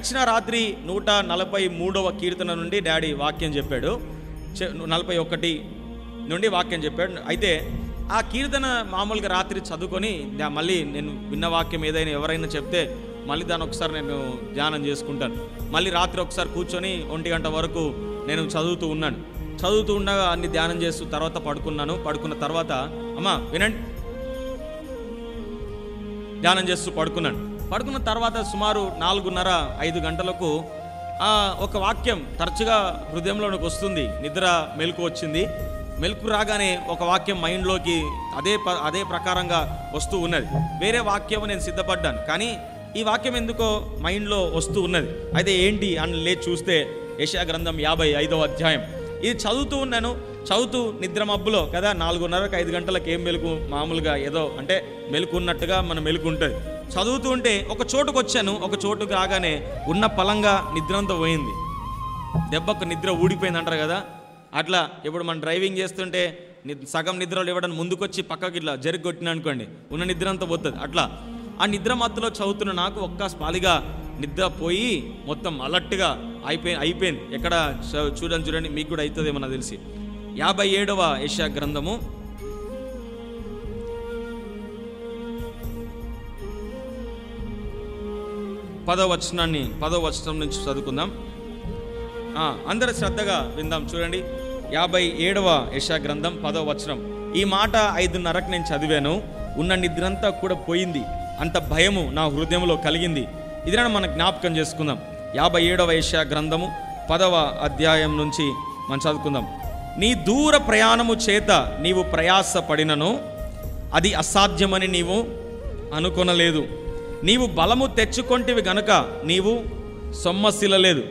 గడిచిన రాత్రి 143వ కీర్తన నుండి డాడీ వాక్యం చెప్పాడు, 41 నుండి వాక్యం చెప్పాడు. అయితే ఆ కీర్తన మామూలుగా రాత్రి చదువుకొని మళ్ళీ నేను విన్న వాక్యం ఏదైనా ఎవరైనా చెప్తే మళ్ళీ దాన్ని ఒకసారి నేను ధ్యానం చేసుకుంటాను. మళ్ళీ రాత్రి ఒకసారి కూర్చొని 1 గంట వరకు నేను చదువుతూ ఉండగా అన్ని ధ్యానం చేస్తూ తర్వాత పడుకున్న తర్వాత అమ్మా వినండి, ధ్యానం చేస్తూ పడుకున్న తర్వాత సుమారు 4:30-5 గంటలకు ఒక వాక్యం తరచుగా హృదయంలోనికి వస్తుంది. నిద్ర మెలకు వచ్చింది. మెలకు రాగానే ఒక వాక్యం మైండ్లోకి అదే ప్రకారంగా వస్తూ ఉన్నది. వేరే వాక్యం నేను సిద్ధపడ్డాను, కానీ ఈ వాక్యం ఎందుకో మైండ్లో వస్తూ ఉన్నది. అయితే ఏంటి అని లేచి చూస్తే యెషయా గ్రంథం 55వ అధ్యాయం. ఇది చదువుతూ నిద్ర మబ్బులో కదా 4:30-5 గంటలకు ఏం మెలకు, మామూలుగా ఏదో అంటే మెలకు ఉన్నట్టుగా మన మెలకు ఉంటుంది. చదువుతూ ఉంటే ఒక చోటుకు వచ్చాను. ఒక చోటుకు రాగానే ఉన్న పలంగా నిద్ర అంతా పోయింది. దెబ్బకు నిద్ర ఊడిపోయింది అంటారు కదా, అట్లా ఇప్పుడు మనం డ్రైవింగ్ చేస్తుంటే సగం నిద్రలు ఇవ్వడానికి ముందుకొచ్చి పక్కకి ఇట్లా జరిగి కొట్టిన అనుకోండి, ఉన్న నిద్ర అంతా పోతుంది. అట్లా ఆ నిద్ర మత్తులో చదువుతున్న నాకు ఒక్క స్పాలిగా నిద్ర పోయి మొత్తం అలర్ట్గా అయిపోయింది. ఎక్కడ చూడండి, మీకు కూడా అవుతుంది ఏమన్నా తెలిసి. 57వ యెషయా గ్రంథము 10వ వచనం నుంచి చదువుకుందాం. అందరూ శ్రద్ధగా విందాం. చూడండి, 57వ యెషయా గ్రంథం 10వ వచనం. ఈ మాట 5:30కు నేను చదివాను. ఉన్న నిద్రంతా కూడా పోయింది, అంత భయము నా హృదయంలో కలిగింది. ఇదినా మనం జ్ఞాపకం చేసుకుందాం. 57వ యెషయా గ్రంథము 10వ అధ్యాయం నుంచి మనం చదువుకుందాం. నీ దూర ప్రయాణము చేత నీవు ప్రయాస పడినను అది అసాధ్యమని నీవు అనుకొనలేదు. నీవు బలము తెచ్చుకొంటివి గనుక నీవు సొమ్మసిల్లలేదు.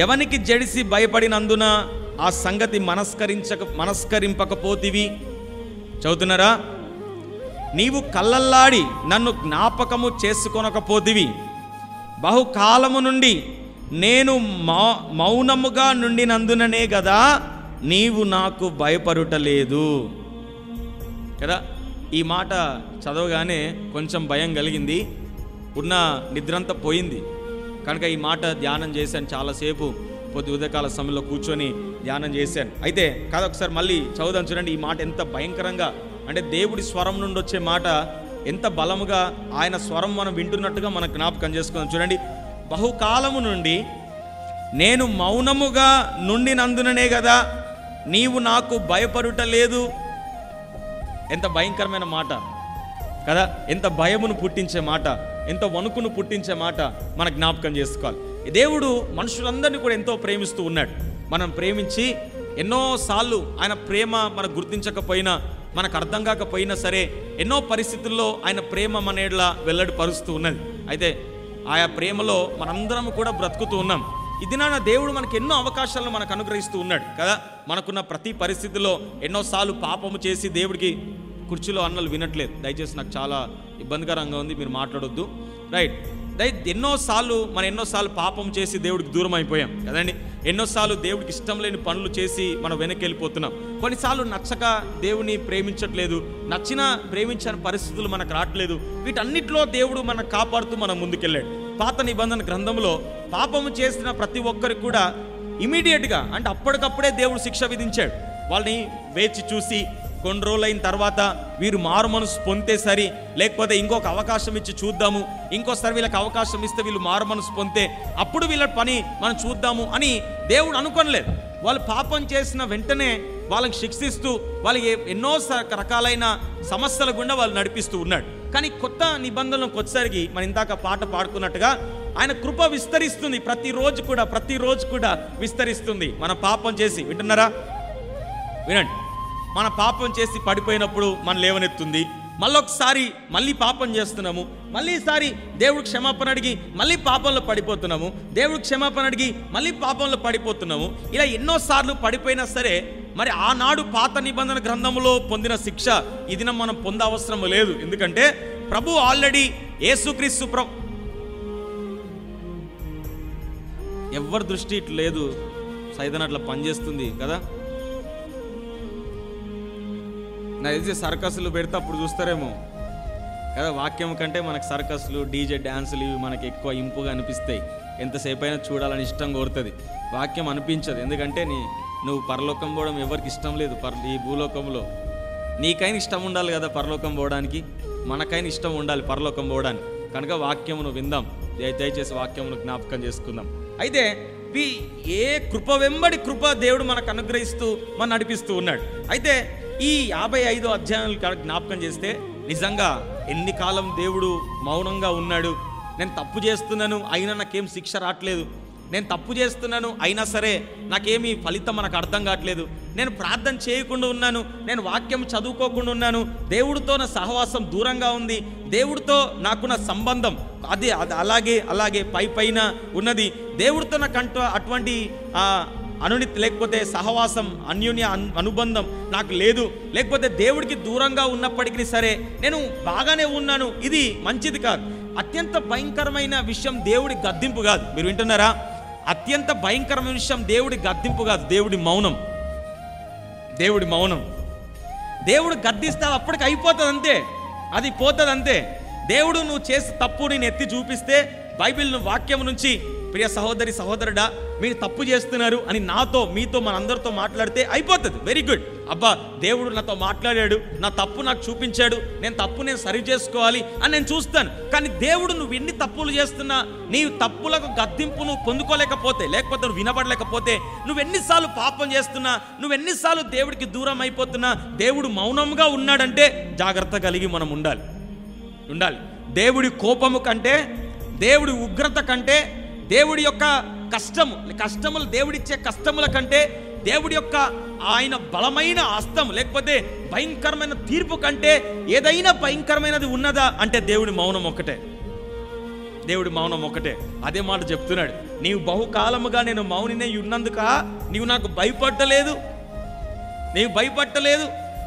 ఎవనికి జడిసి భయపడినందున ఆ సంగతి మనస్కరింపకపోతివి. చదువుతున్నారా? నీవు కళ్ళల్లాడి నన్ను జ్ఞాపకము చేసుకొనకపోతివి. బహుకాలము నుండి నేను మౌనముగా నుండినందుననే కదా నీవు నాకు భయపడుటలేదు కదా. ఈ మాట చదవగానే కొంచెం భయం కలిగింది, ఉన్న నిద్రంతా పోయింది. కనుక ఈ మాట ధ్యానం చేశాను. చాలాసేపు ఉదయకాల సమయంలో కూర్చొని ధ్యానం చేశాను. అయితే కాదు, ఒకసారి మళ్ళీ చదువుదాం. చూడండి, ఈ మాట ఎంత భయంకరంగా అంటే దేవుడి స్వరం నుండి వచ్చే మాట ఎంత బలముగా, ఆయన స్వరం మనం వింటున్నట్టుగా మనం జ్ఞాపకం చేసుకుందాం. చూడండి, బహుకాలము నుండి నేను మౌనముగా నుండినందుననే కదా నీవు నాకు భయపడుటలేదు. ఎంత భయంకరమైన మాట కదా, ఎంత భయమును పుట్టించే మాట, ఎంత వణుకును పుట్టించే మాట మన జ్ఞాపకం చేసుకోవాలి. దేవుడు మనుషులందరినీ కూడా ఎంతో ప్రేమిస్తూ ఉన్నాడు. మనం ప్రేమించి ఎన్నోసార్లు ఆయన ప్రేమ మనకు గుర్తించకపోయినా, మనకు అర్థం కాకపోయినా సరే, ఎన్నో పరిస్థితుల్లో ఆయన ప్రేమ మన ఎడల వెల్లడి పరుస్తూ ఉన్నది. అయితే ఆయా ప్రేమలో మనందరం కూడా బ్రతుకుతూ ఉన్నాం. ఇది నా దేవుడు మనకు ఎన్నో అవకాశాలను మనకు అనుగ్రహిస్తూ ఉన్నాడు కదా. మనకున్న ప్రతి పరిస్థితిలో ఎన్నోసార్లు పాపము చేసి దేవుడికి కుర్చీలో అన్నలు వినట్లేదు. దయచేసి నాకు చాలా ఇబ్బందికరంగా ఉంది, మీరు మాట్లాడొద్దు, రైట్. ఎన్నోసార్లు పాపం చేసి దేవుడికి దూరం అయిపోయాం కదండి. ఎన్నోసార్లు దేవుడికి ఇష్టం లేని పనులు చేసి మనం వెనక్కి వెళ్ళిపోతున్నాం. కొన్నిసార్లు నచ్చక దేవుని ప్రేమించట్లేదు, నచ్చిన ప్రేమించని పరిస్థితులు మనకు రావట్లేదు. వీటన్నిటిలో దేవుడు మనకు కాపాడుతూ మనం ముందుకెళ్ళాడు. పాత నిబంధన గ్రంథంలో పాపము చేసిన ప్రతి ఒక్కరికి కూడా ఇమీడియట్గా అంటే అప్పటికప్పుడే దేవుడు శిక్ష విధించాడు. వాళ్ళని వేచి చూసి కొన్ని రోజులైన తర్వాత వీరు మారు మనసు పొందితే సరి, లేకపోతే ఇంకొక అవకాశం ఇచ్చి చూద్దాము, ఇంకోసారి వీళ్ళకి అవకాశం ఇస్తే వీళ్ళు మారు మనసు పొందితే అప్పుడు వీళ్ళ పని మనం చూద్దాము అని దేవుడు అనుకోనలేదు. వాళ్ళు పాపం చేసిన వెంటనే వాళ్ళకి శిక్షిస్తూ వాళ్ళకి ఎన్నో రకాలైన సమస్యల గుండా వాళ్ళు నడిపిస్తూ ఉన్నాడు. కానీ కొత్త నిబంధనలకు వచ్చేసరికి మనం ఇందాక పాట పాడుకున్నట్టుగా ఆయన కృప విస్తరిస్తుంది. ప్రతిరోజు కూడా విస్తరిస్తుంది. మన పాపం చేసి వింటున్నారా? వినండి, మన పాపం చేసి పడిపోయినప్పుడు మన లేవనెత్తుంది. మళ్ళీ పాపం చేస్తున్నాము, మళ్ళీసారి దేవుడు క్షమాపణ అడిగి మళ్ళీ పాపంలో పడిపోతున్నాము, దేవుడు క్షమాపణ అడిగి మళ్ళీ పాపంలో పడిపోతున్నాము. ఇలా ఎన్నోసార్లు పడిపోయినా సరే మరి ఆనాడు పాత నిబంధన గ్రంథంలో పొందిన శిక్ష ఈ దినం మనం పొందవసరం లేదు. ఎందుకంటే ప్రభు ఆల్రెడీ యేసుక్రీస్తు ఎవరి దృష్టి ఇట్లా లేదు, సైతం అట్లా పనిచేస్తుంది కదా. నాకు తెలిసి సర్కస్లు పెడితే అప్పుడు చూస్తారేమో, కదా. వాక్యం కంటే మనకు సర్కస్లు, డీజే డ్యాన్సులు ఇవి మనకి ఎక్కువ ఇంపుగా అనిపిస్తాయి. ఎంతసేపు అయినా చూడాలని ఇష్టం కోరుతుంది. వాక్యం అనిపించదు. ఎందుకంటే నువ్వు పరలోకం పోవడం ఎవరికి ఇష్టం లేదు. ఈ భూలోకంలో నీకైనా ఇష్టం ఉండాలి కదా పరలోకం పోవడానికి, మనకైనా ఇష్టం ఉండాలి పరలోకం పోవడానికి. కనుక వాక్యమును విందాం, దయచేసి వాక్యమును జ్ఞాపకం చేసుకుందాం. అయితే ఏ కృప వెంబడి కృప దేవుడు మనకు అనుగ్రహిస్తూ మనం నడిపిస్తూ ఉన్నాడు. అయితే ఈ 55 అధ్యాయాలు జ్ఞాపకం చేస్తే నిజంగా ఎన్ని కాలం దేవుడు మౌనంగా ఉన్నాడు. నేను తప్పు చేస్తున్నాను అయినా నాకేం శిక్ష రావట్లేదు, నేను తప్పు చేస్తున్నాను అయినా సరే నాకేమీ ఫలితం మనకు అర్థం కావట్లేదు, నేను ప్రార్థన చేయకుండా ఉన్నాను, నేను వాక్యం చదువుకోకుండా ఉన్నాను, దేవుడితో నా సహవాసం దూరంగా ఉంది, దేవుడితో నాకున్న సంబంధం అది అలాగే పైన ఉన్నది, దేవుడితో నాకు అటువంటి అనునితి లేకపోతే సహవాసం అన్యోన్య అనుబంధం నాకు లేదు, లేకపోతే దేవుడికి దూరంగా ఉన్నప్పటికీ సరే నేను బాగానే ఉన్నాను, ఇది మంచిది కాదు. అత్యంత భయంకరమైన విషయం దేవుడి గద్దింపు కాదు. మీరు వింటున్నారా? అత్యంత భయంకరమైన విషయం దేవుడి గద్దింపు కాదు, దేవుడి మౌనం. దేవుడి మౌనం. దేవుడు గద్దిస్తే అప్పటికి అయిపోతుంది అంతే, అది పోతుంది అంతే. దేవుడు నువ్వు చేసే తప్పు నేను ఎత్తి చూపిస్తే బైబిల్ వాక్యం నుంచి ప్రియ సహోదరి సహోదరుడా మీరు తప్పు చేస్తున్నారు అని నాతో మీతో మనందరితో మాట్లాడితే అయిపోతుంది. వెరీ గుడ్, అబ్బా దేవుడు నాతో మాట్లాడాడు, నా తప్పు నాకు చూపించాడు, నేను సరి చేసుకోవాలి అని నేను చూస్తాను. కానీ దేవుడు నువ్వు ఎన్ని తప్పులు చేస్తున్నా, నీ తప్పులకు గద్దింపు నువ్వు పొందుకోలేకపోతే, లేకపోతే నువ్వు వినబడలేకపోతే, నువ్వెన్నిసార్లు పాపం చేస్తున్నా, నువ్వెన్నిసార్లు దేవుడికి దూరం అయిపోతున్నా, దేవుడు మౌనంగా ఉన్నాడంటే జాగ్రత్త కలిగి మనం ఉండాలి. దేవుడి కోపము కంటే, దేవుడి ఉగ్రత కంటే, దేవుడి యొక్క కష్టములు దేవుడిచ్చే కష్టముల కంటే, దేవుడి యొక్క ఆయన బలమైన హస్తం లేకపోతే భయంకరమైన తీర్పు కంటే ఏదైనా భయంకరమైనది ఉన్నదా అంటే దేవుడి మౌనం ఒక్కటే. దేవుడి మౌనం ఒక్కటే. అదే మాట చెప్తున్నాడు, నీవు బహుకాలముగా నేను మౌనినే ఉన్నందుక నీవు నాకు భయపడలేదు.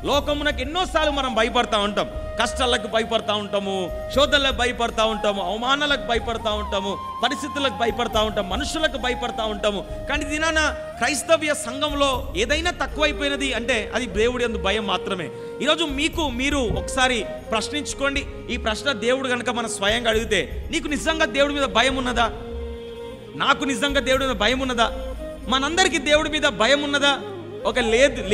లోకమునకు ఎన్నోసార్లు మనం భయపడతా ఉంటాం, కష్టాలకు భయపడతా ఉంటాము, శోధనలకు భయపడతా ఉంటాము, అవమానాలకు భయపడతా ఉంటాము, పరిస్థితులకు భయపడతా ఉంటాం, మనుషులకు భయపడతా ఉంటాము. కానీ దినాన క్రైస్తవ్య సంఘంలో ఏదైనా తక్కువైపోయినది అంటే అది దేవుడి యందు భయం మాత్రమే. ఈరోజు మీరు ఒకసారి ప్రశ్నించుకోండి. ఈ ప్రశ్న దేవుడు కనుక మన స్వయంగా అడిగితే, నీకు నిజంగా దేవుడి మీద భయం ఉన్నదా? నాకు నిజంగా దేవుడి మీద భయం ఉన్నదా? మనందరికీ దేవుడి మీద భయం ఉన్నదా?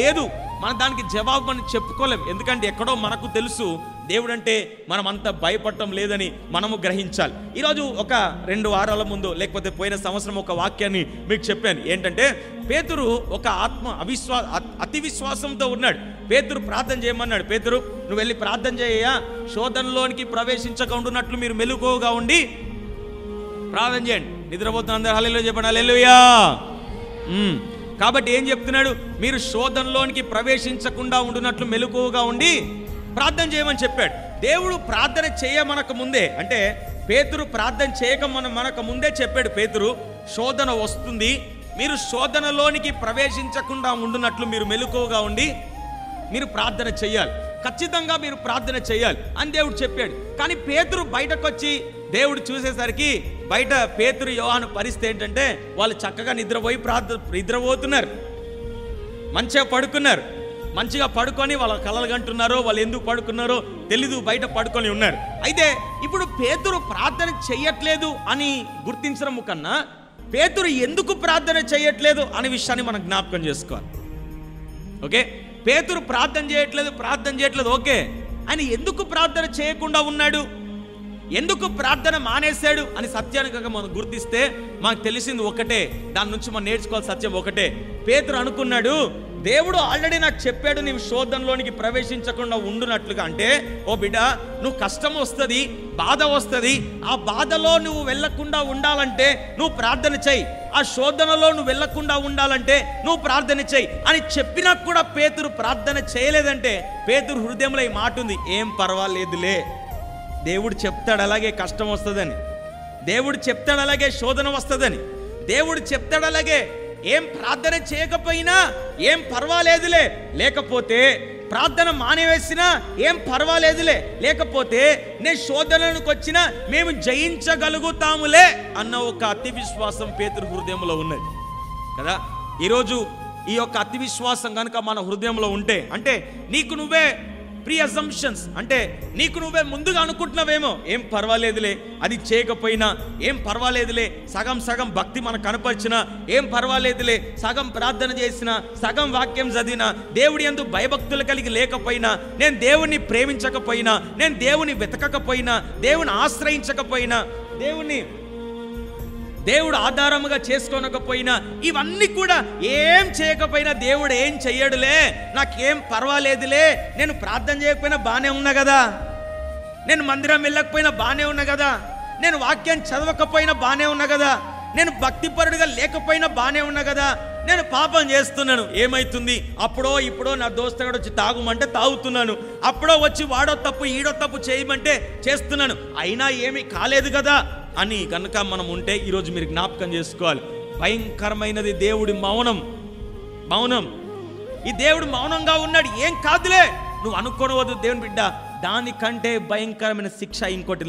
లేదు. మన దానికి జవాబు మనం చెప్పుకోలేం. ఎందుకంటే ఎక్కడో మనకు తెలుసు దేవుడు అంటే మనం అంత భయపడటం లేదని మనము గ్రహించాలి. ఈరోజు ఒక 2 వారాల ముందు లేకపోతే పోయిన సంవత్సరం ఒక వాక్యాన్ని మీకు చెప్పాను. ఏంటంటే పేతురు ఒక అతి విశ్వాసంతో ఉన్నాడు. పేతురు ప్రార్థన చేయమన్నాడు. పేతురు నువ్వు వెళ్ళి ప్రార్థన చేయ, శోధనలోనికి ప్రవేశించకుండాన్నట్లు మీరు మెలకువగా ఉండి ప్రార్థన చేయండి. నిద్రపోతున్న అందరూ హల్లెలూయా చెప్పండి. హల్లెలూయా. కాబట్టి ఏం చెప్తున్నాడు? మీరు శోధనలోనికి ప్రవేశించకుండా ఉండునట్లు మెలకువగా ఉండి ప్రార్థన చేయమని చెప్పాడు. దేవుడు ప్రార్థన చేయమనక ముందే, అంటే పేతురు ప్రార్థన చేయక మనకు ముందే చెప్పాడు. పేతురు శోధన వస్తుంది, మీరు శోధనలోనికి ప్రవేశించకుండా ఉండునట్లు మీరు మెలకువగా ఉండి మీరు ప్రార్థన చేయాలి, ఖచ్చితంగా మీరు ప్రార్థన చేయాలి అని దేవుడు చెప్పాడు. కానీ పేతురు బయటకు వచ్చి దేవుడు చూసేసరికి బయట పేతురు యోహాను పరిస్థితి ఏంటంటే వాళ్ళు చక్కగా నిద్రపోతున్నారు, మంచిగా పడుకొని వాళ్ళ కలలు కంటున్నారో, వాళ్ళు ఎందుకు పడుకున్నారో తెలీదు, బయట పడుకొని ఉన్నారు. అయితే ఇప్పుడు పేతురు ప్రార్థన చెయ్యట్లేదు అని గుర్తించడం కన్నా పేతురు ఎందుకు ప్రార్థన చేయట్లేదు అనే విషయాన్ని మనం జ్ఞాపకం చేసుకోవాలి. ఓకే, పేతురు ప్రార్థన చేయట్లేదు ఓకే, ఆయన ఎందుకు ప్రార్థన చేయకుండా ఉన్నాడు, ఎందుకు ప్రార్థన మానేశాడు అని సత్యాన్ని కనుక మనం గుర్తిస్తే మనకు తెలిసింది ఒకటే, దాని నుంచి మనం నేర్చుకోవాల్సిన సత్యం ఒకటే. పేతురు అనుకున్నాడు, దేవుడు ఆల్రెడీ నాకు చెప్పాడు నీవు శోధనలోనికి ప్రవేశించకుండా ఉండునట్లుగా. అంటే ఓ బిడ్డ, నువ్వు కష్టం వస్తుంది, బాధ వస్తుంది, ఆ బాధలో నువ్వు వెళ్లకుండా ఉండాలంటే నువ్వు ప్రార్థన చెయ్యి, ఆ శోధనలో నువ్వు వెళ్లకుండా ఉండాలంటే నువ్వు ప్రార్థన చెయ్యి అని చెప్పినా కూడా పేతురు ప్రార్థన చేయలేదంటే పేతురు హృదయంలో ఈ మాట ఉంది, ఏం పర్వాలేదులే, దేవుడు చెప్తాడు అలాగే కష్టం వస్తుందని, దేవుడు చెప్తాడు అలాగే శోధన వస్తుందని, దేవుడు చెప్తాడు అలాగే ఏం ప్రార్థన చేయకపోయినా ఏం పర్వాలేదులే, లేకపోతే ప్రార్థన మానేవేసినా ఏం పర్వాలేదులే, లేకపోతే నేను శోధనకు వచ్చినా మేము జయించగలుగుతాములే అన్న ఒక అతి విశ్వాసం పేతురు హృదయంలో ఉన్నది కదా. ఈరోజు ఈ యొక్క అతి విశ్వాసం కనుక మన హృదయంలో ఉంటే, అంటే నీకు నువ్వే ప్రీ అజంప్షన్స్ అంటే నీకు నువ్వే ముందుగా అనుకుంటున్నావేమో, ఏం పర్వాలేదులే అది చేయకపోయినా, ఏం పర్వాలేదులే సగం సగం భక్తి మనకు కనపరిచినా, ఏం పర్వాలేదులే సగం ప్రార్థన చేసినా, సగం వాక్యం చదివినా, దేవుడి యందు భయభక్తులు కలిగి లేకపోయినా, నేను దేవుణ్ణి ప్రేమించకపోయినా, నేను దేవుని వెతకకపోయినా, దేవుని ఆశ్రయించకపోయినా, దేవుడు ఆధారముగా చేసుకోనకపోయినా, ఇవన్నీ కూడా ఏం చేయకపోయినా దేవుడు ఏం చెయ్యడులే, నాకేం పర్వాలేదులే, నేను ప్రార్థన చేయకపోయినా బాగానే ఉన్నా కదా, నేను మందిరం వెళ్ళకపోయినా బాగానే ఉన్నా కదా, నేను వాక్యం చదవకపోయినా బాగానే ఉన్నా కదా, నేను భక్తిపరుడుగా లేకపోయినా బాగానే ఉన్నా కదా, నేను పాపం చేస్తున్నాను, ఏమైతుంది, అప్పుడో ఇప్పుడో నా దోస్తుగాడు వచ్చి తాగుమంటే తాగుతున్నాను, అప్పుడో వచ్చి వాడో తప్పు ఈడో తప్పు చేయమంటే చేస్తున్నాను, అయినా ఏమీ కాలేదు కదా అని కనుక మనం ఉంటే ఈరోజు మీరు జ్ఞాపకం చేసుకోవాలి, భయంకరమైనది దేవుడి మౌనం. ఈ దేవుడు మౌనంగా ఉన్నాడు, ఏం కాదులే నువ్వు అనుకోవద్దు దేవుని బిడ్డ, దానికంటే భయంకరమైన శిక్ష ఇంకోటి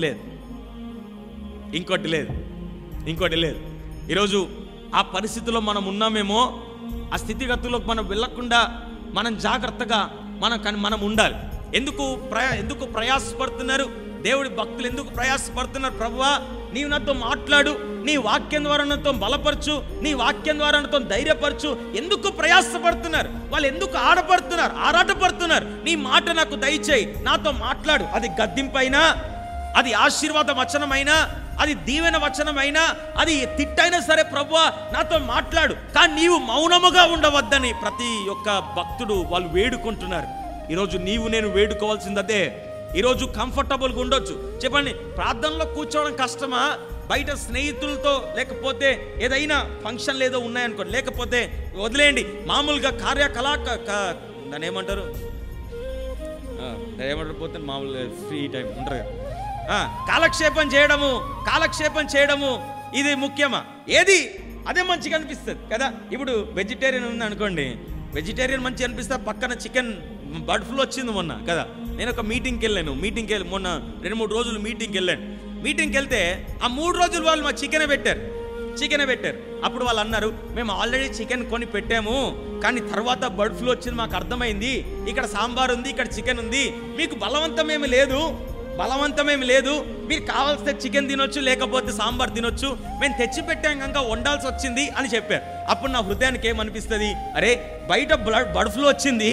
లేదు. ఈరోజు ఆ పరిస్థితిలో మనం ఉన్నామేమో, ఆ స్థితిగతుల్లోకి మనం వెళ్ళకుండా మనం జాగ్రత్తగా మనం ఉండాలి. ఎందుకు ప్రయాసపడుతున్నారు దేవుడి భక్తులు, ఎందుకు ప్రయాసపడుతున్నారు? ప్రభువా నీవు నాతో మాట్లాడు, నీ వాక్యం ద్వారా నాతో బలపరచు, నీ వాక్యం ద్వారా నాతో ధైర్యపరచు. ఎందుకు ప్రయాసపడుతున్నారు వాళ్ళు? ఎందుకు ఆరాటపడుతున్నారు? నీ మాట నాకు దయచేయి, నాతో మాట్లాడు. అది గద్దింపైనా, అది ఆశీర్వాద వచనమైనా, అది దీవెన వచనమైనా, అది తిట్టైనా సరే ప్రభువా నాతో మాట్లాడు. కానీ నీవు మౌనముగా ఉండవద్దని ప్రతి ఒక్క భక్తుడు వాళ్ళు వేడుకుంటున్నారు. ఈరోజు నీవు నేను వేడుకోవాల్సింది అదే. ఈరోజు కంఫర్టబుల్గా ఉండొచ్చు. చెప్పండి, ప్రార్థనలో కూర్చోవడం కష్టమా? బయట స్నేహితులతో, లేకపోతే ఏదైనా ఫంక్షన్లు ఏదో ఉన్నాయనుకోండి, లేకపోతే వదిలేయండి, మామూలుగా దాన్ని ఏమంటారు పోతే మామూలుగా ఫ్రీ టైం ఉంటారు కదా, కాలక్షేపం చేయడము ఇది ముఖ్యమా? ఏది అదే మంచిగా అనిపిస్తుంది కదా. ఇప్పుడు వెజిటేరియన్ ఉంది అనుకోండి, వెజిటేరియన్ మంచిగా అనిపిస్తే పక్కన చికెన్ బర్డ్ ఫ్లూ వచ్చింది మొన్న కదా. నేను ఒక మీటింగ్కి వెళ్ళాను, మొన్న 2-3 రోజులు మీటింగ్కి వెళ్తే ఆ 3 రోజులు వాళ్ళు మా చికెనే పెట్టారు. అప్పుడు వాళ్ళు అన్నారు, మేము ఆల్రెడీ చికెన్ కొని పెట్టాము, కానీ తర్వాత బర్డ్ ఫ్లూ వచ్చింది, మాకు అర్థమైంది, ఇక్కడ సాంబార్ ఉంది, ఇక్కడ చికెన్ ఉంది, మీకు బలవంతమేమి లేదు, మీరు కావాల్సిన చికెన్ తినొచ్చు, లేకపోతే సాంబార్ తినొచ్చు, మేము తెచ్చి పెట్టాం కనుక వండాల్సి వచ్చింది అని చెప్పారు. అప్పుడు నా హృదయానికి ఏమనిపిస్తుంది, అరే బయట బర్డ్ ఫ్లూ వచ్చింది,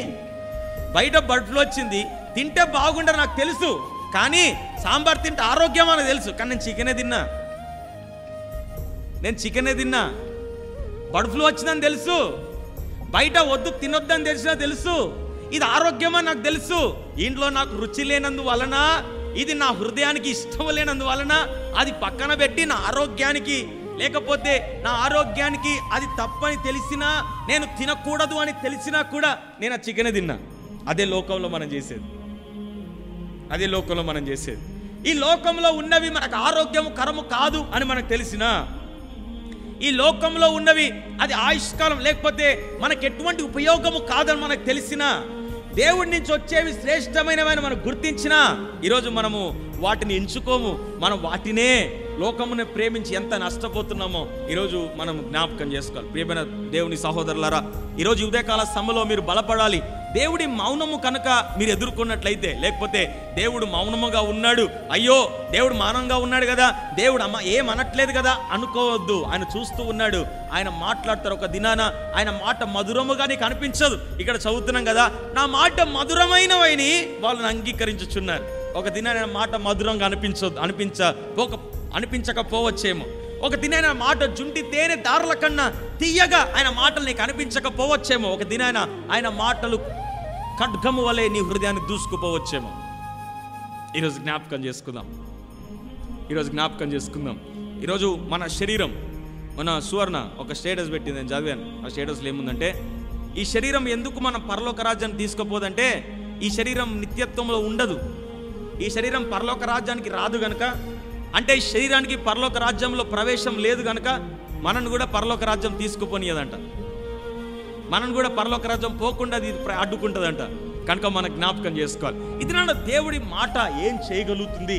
తింటే బాగుండరు నాకు తెలుసు, కానీ సాంబార్ తింటే ఆరోగ్యం అని తెలుసు, కానీ నేను చికెనే తిన్నా, బర్డ్ ఫ్లూ వచ్చిందని తెలుసు, బయట తినొద్దని తెలిసినా తెలుసు, ఇది ఆరోగ్యమని నాకు తెలుసు, ఇంట్లో నాకు రుచి లేనందువలన, ఇది నా హృదయానికి ఇష్టం లేనందువలన అది పక్కన పెట్టి నా ఆరోగ్యానికి అది తప్పని తెలిసినా, నేను తినకూడదు అని తెలిసినా కూడా నేను ఆ చికెనే తిన్నా. అదే లోకంలో మనం చేసేది. ఈ లోకంలో ఉన్నవి మనకు ఆరోగ్యము కరము కాదు అని మనకు తెలిసినా, ఈ లోకంలో ఉన్నవి అది ఆయుష్కాలం లేకపోతే మనకు ఎటువంటి ఉపయోగము కాదని మనకు తెలిసినా, దేవుడి నుంచి వచ్చేవి శ్రేష్టమైనవని మనం గుర్తించినా, ఈరోజు మనము వాటిని ఎంచుకోము. మనం వాటినే లోకమును ప్రేమించి ఎంత నష్టపోతున్నామో ఈరోజు మనం జ్ఞాపకం చేసుకోవాలి. ప్రియమైన దేవుని సహోదరులారా, ఈరోజు ఉదయకాల సమయంలో మీరు బలపడాలి. దేవుడి మౌనము కనుక మీరు ఎదుర్కొన్నట్లయితే, లేకపోతే దేవుడు మౌనముగా ఉన్నాడు, అయ్యో దేవుడు మౌనంగా ఉన్నాడు కదా, దేవుడు ఏమనట్లేదు కదా అనుకోవద్దు. ఆయన చూస్తూ ఉన్నాడు, ఆయన మాట్లాడతారు. ఒక దినాన ఆయన మాట మధురముగా నీకు అనిపించదు. ఇక్కడ చదువుతున్నాం కదా, నా మాట మధురమైనవని వాళ్ళని అంగీకరించుచున్నారు. ఒక దినాన ఆయన మాట మధురంగా అనిపించకపోవచ్చేమో. ఒక దినాన మాట జుంటి తేనె దారుల కన్నా తీయగా ఆయన మాటలు నీకు అనిపించకపోవచ్చేమో. ఒక దినాన ఆయన మాటలు ఖడ్గము వలె నీ హృదయాన్ని దూసుకుపోవచ్చేమో. ఈరోజు జ్ఞాపకం చేసుకుందాం. ఈరోజు మన శరీరం, మన సువర్ణ ఒక స్టేటస్ పెట్టింది, నేను చదివాను. ఆ స్టేటస్లో ఏముందంటే, ఈ శరీరం ఎందుకు మన పరలోక రాజ్యాన్ని తీసుకుపోదంటే, ఈ శరీరం నిత్యత్వంలో ఉండదు, ఈ శరీరం పరలోక రాజ్యానికి రాదు గనక, అంటే ఈ శరీరానికి పరలోక రాజ్యంలో ప్రవేశం లేదు గనక మనను కూడా పరలోక రాజ్యం తీసుకుపోనియదంట. మనను కూడా పరలోక రాజ్యం పోకుండా అది అడ్డుకుంటుందంట. కనుక మనం జ్ఞాపకం చేసుకోవాలి. ఇది నా దేవుడి మాట ఏం చేయగలుగుతుంది,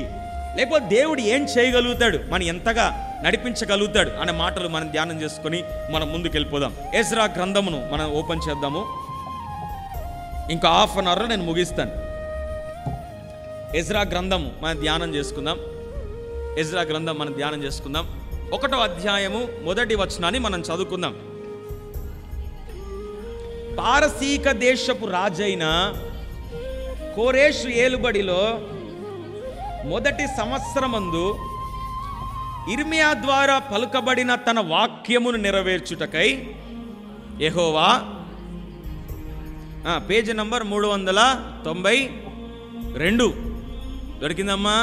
లేకపోతే దేవుడు ఏం చేయగలుగుతాడు, మనం ఎంతగా నడిపించగలుగుతాడు అనే మాటలు మనం ధ్యానం చేసుకొని మనం ముందుకు వెళ్ళిపోదాం. ఎజ్రా గ్రంథమును మనం ఓపెన్ చేద్దాము. ఇంకా హాఫ్ అన్ అవర్లో నేను ముగిస్తాను. ఎజ్రా గ్రంథము మనం ధ్యానం చేసుకుందాం. ఎజ్రా గ్రంథం మనం ధ్యానం చేసుకుందాం. 1వ అధ్యాయము 1వ వచనాన్ని మనం చదువుకుందాం. పారసీక దేశపు రాజైన కోరేషు ఏలుబడిలో మొదటి సంవత్సరమందు ఇర్మియా ద్వారా పలుకబడిన తన వాక్యమును నెరవేర్చుటకై యెహోవా, పేజీ నంబర్ 392 దొరికిందమ్మా.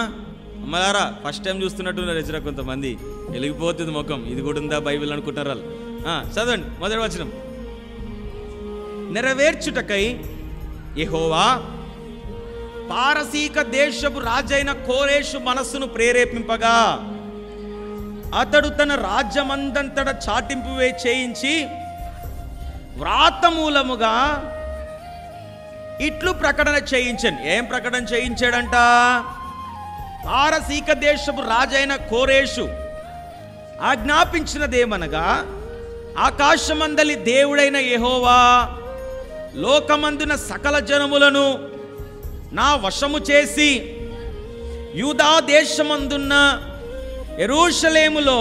అమ్మలారా ఫస్ట్ టైం చూస్తున్నట్టున్నారు ఎజ్రా, కొంతమంది వెలిగిపోతుంది ముఖం, ఇది కూడా ఉందా బైబిల్ అనుకుంటారు వాళ్ళు. చదవండి 1వ వచనం. నెరవేర్చుటకై యెహోవా పారసీక దేశపు రాజైన కోరేషు మనస్సును ప్రేరేపింపగా అతడు తన రాజ్యమందంతట చాటింపు చేయించి వ్రాతమూలముగా ఇట్లు ప్రకటన చేయించాను. ఏం ప్రకటన చేయించాడంట? పారసీక దేశపు రాజైన కోరేషు ఆజ్ఞాపించినదేమనగా, ఆకాశమందలి దేవుడైన యెహోవా లోకమందున సకల జనములను నా వశము చేసి యూదా దేశమందున్న యెరూషలేములో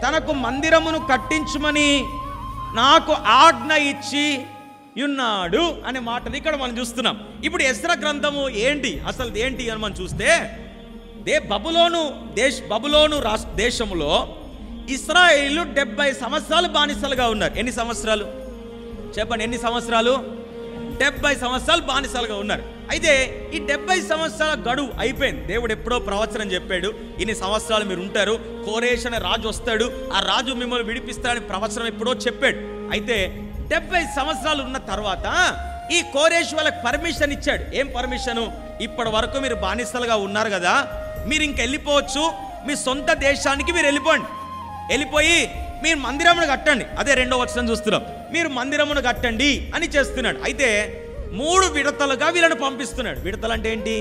తనకు మందిరమును కట్టించుమని నాకు ఆజ్ఞ ఇచ్చి ఉన్నాడు అనే మాటని ఇక్కడ మనం చూస్తున్నాం. ఇప్పుడు ఎజ్రా గ్రంథము ఏంటి, అసలు ఏంటి అని మనం చూస్తే, బబులోను దేశములో ఇశ్రాయేలు 70 సంవత్సరాలు బానిసలుగా ఉన్నారు. ఎన్ని సంవత్సరాలు చెప్పండి? ఎన్ని సంవత్సరాలు? 70 సంవత్సరాలు బానిసలుగా ఉన్నారు. అయితే ఈ 70 సంవత్సరాల గడువు అయిపోయింది. దేవుడు ఎప్పుడో ప్రవచనం చెప్పాడు, ఇన్ని సంవత్సరాలు మీరు ఉంటారు, కోరేష్ అనే రాజు వస్తాడు, ఆ రాజు మిమ్మల్ని విడిపిస్తాడని ప్రవచనం ఎప్పుడో చెప్పాడు. అయితే 70 సంవత్సరాలు ఉన్న తర్వాత ఈ కోరేష్ వాళ్ళకి పర్మిషన్ ఇచ్చాడు. ఏం పర్మిషను? ఇప్పటి వరకు మీరు బానిసలుగా ఉన్నారు కదా, మీరు ఇంక వెళ్ళిపోవచ్చు, మీ సొంత దేశానికి మీరు వెళ్ళిపోయి మీరు మందిరమును కట్టండి. అదే 2వ వచనం చూస్తున్నాం, మీరు మందిరమును కట్టండి అని చేస్తున్నాడు. అయితే 3 విడతలుగా వీళ్ళని పంపిస్తున్నాడు. విడతలు అంటే ఏంటి?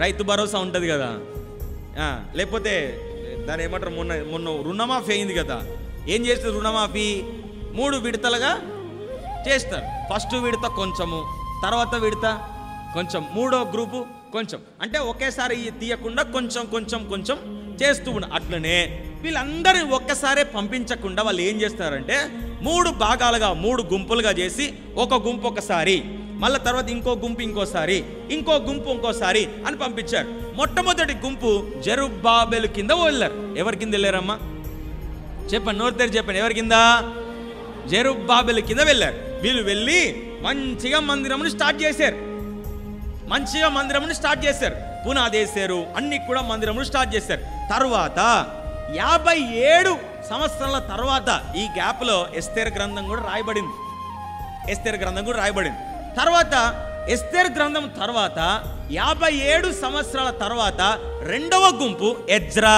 రైతు భరోసా ఉంటుంది కదా, లేకపోతే దాని ఏమంటారు, మొన్న రుణమాఫీ అయింది కదా, ఏం చేస్తుంది రుణమాఫీ? 3 విడతలుగా చేస్తారు. ఫస్ట్ విడత కొంచెము, తర్వాత విడత కొంచెం, 3వ గ్రూపు కొంచెం, అంటే ఒకేసారి తీయకుండా కొంచెం కొంచెం కొంచెం చేస్తూ ఉన్నారు. అట్లనే వీళ్ళందరినీ ఒక్కసారే పంపించకుండా వాళ్ళు ఏం చేస్తారంటే 3 భాగాలుగా 3 గుంపులుగా చేసి, ఒక గుంపు ఒకసారి, మళ్ళీ తర్వాత ఇంకో గుంపు ఇంకోసారి, ఇంకో గుంపు ఇంకోసారి అని పంపించారు. మొట్టమొదటి గుంపు జెరుబ్బాబెలు కింద వెళ్ళారు. ఎవరి కింద వెళ్ళారమ్మా? చెప్పండి, నోరు తెరిచి చెప్పండి. ఎవరి కింద? జెరుబ్బాబెలు కింద వెళ్ళారు. వీళ్ళు వెళ్ళి మంచిగా మందిరమును స్టార్ట్ చేశారు. పునాది వేశారు, అన్ని కూడా మందిరమును స్టార్ట్ చేశారు. తర్వాత 57 సంవత్సరాల తర్వాత ఈ గ్యాప్లో ఎస్తేర్ గ్రంథం కూడా రాయబడింది. తర్వాత ఎస్తేర్ గ్రంథం తర్వాత 57 సంవత్సరాల తర్వాత 2వ గుంపు ఎజ్రా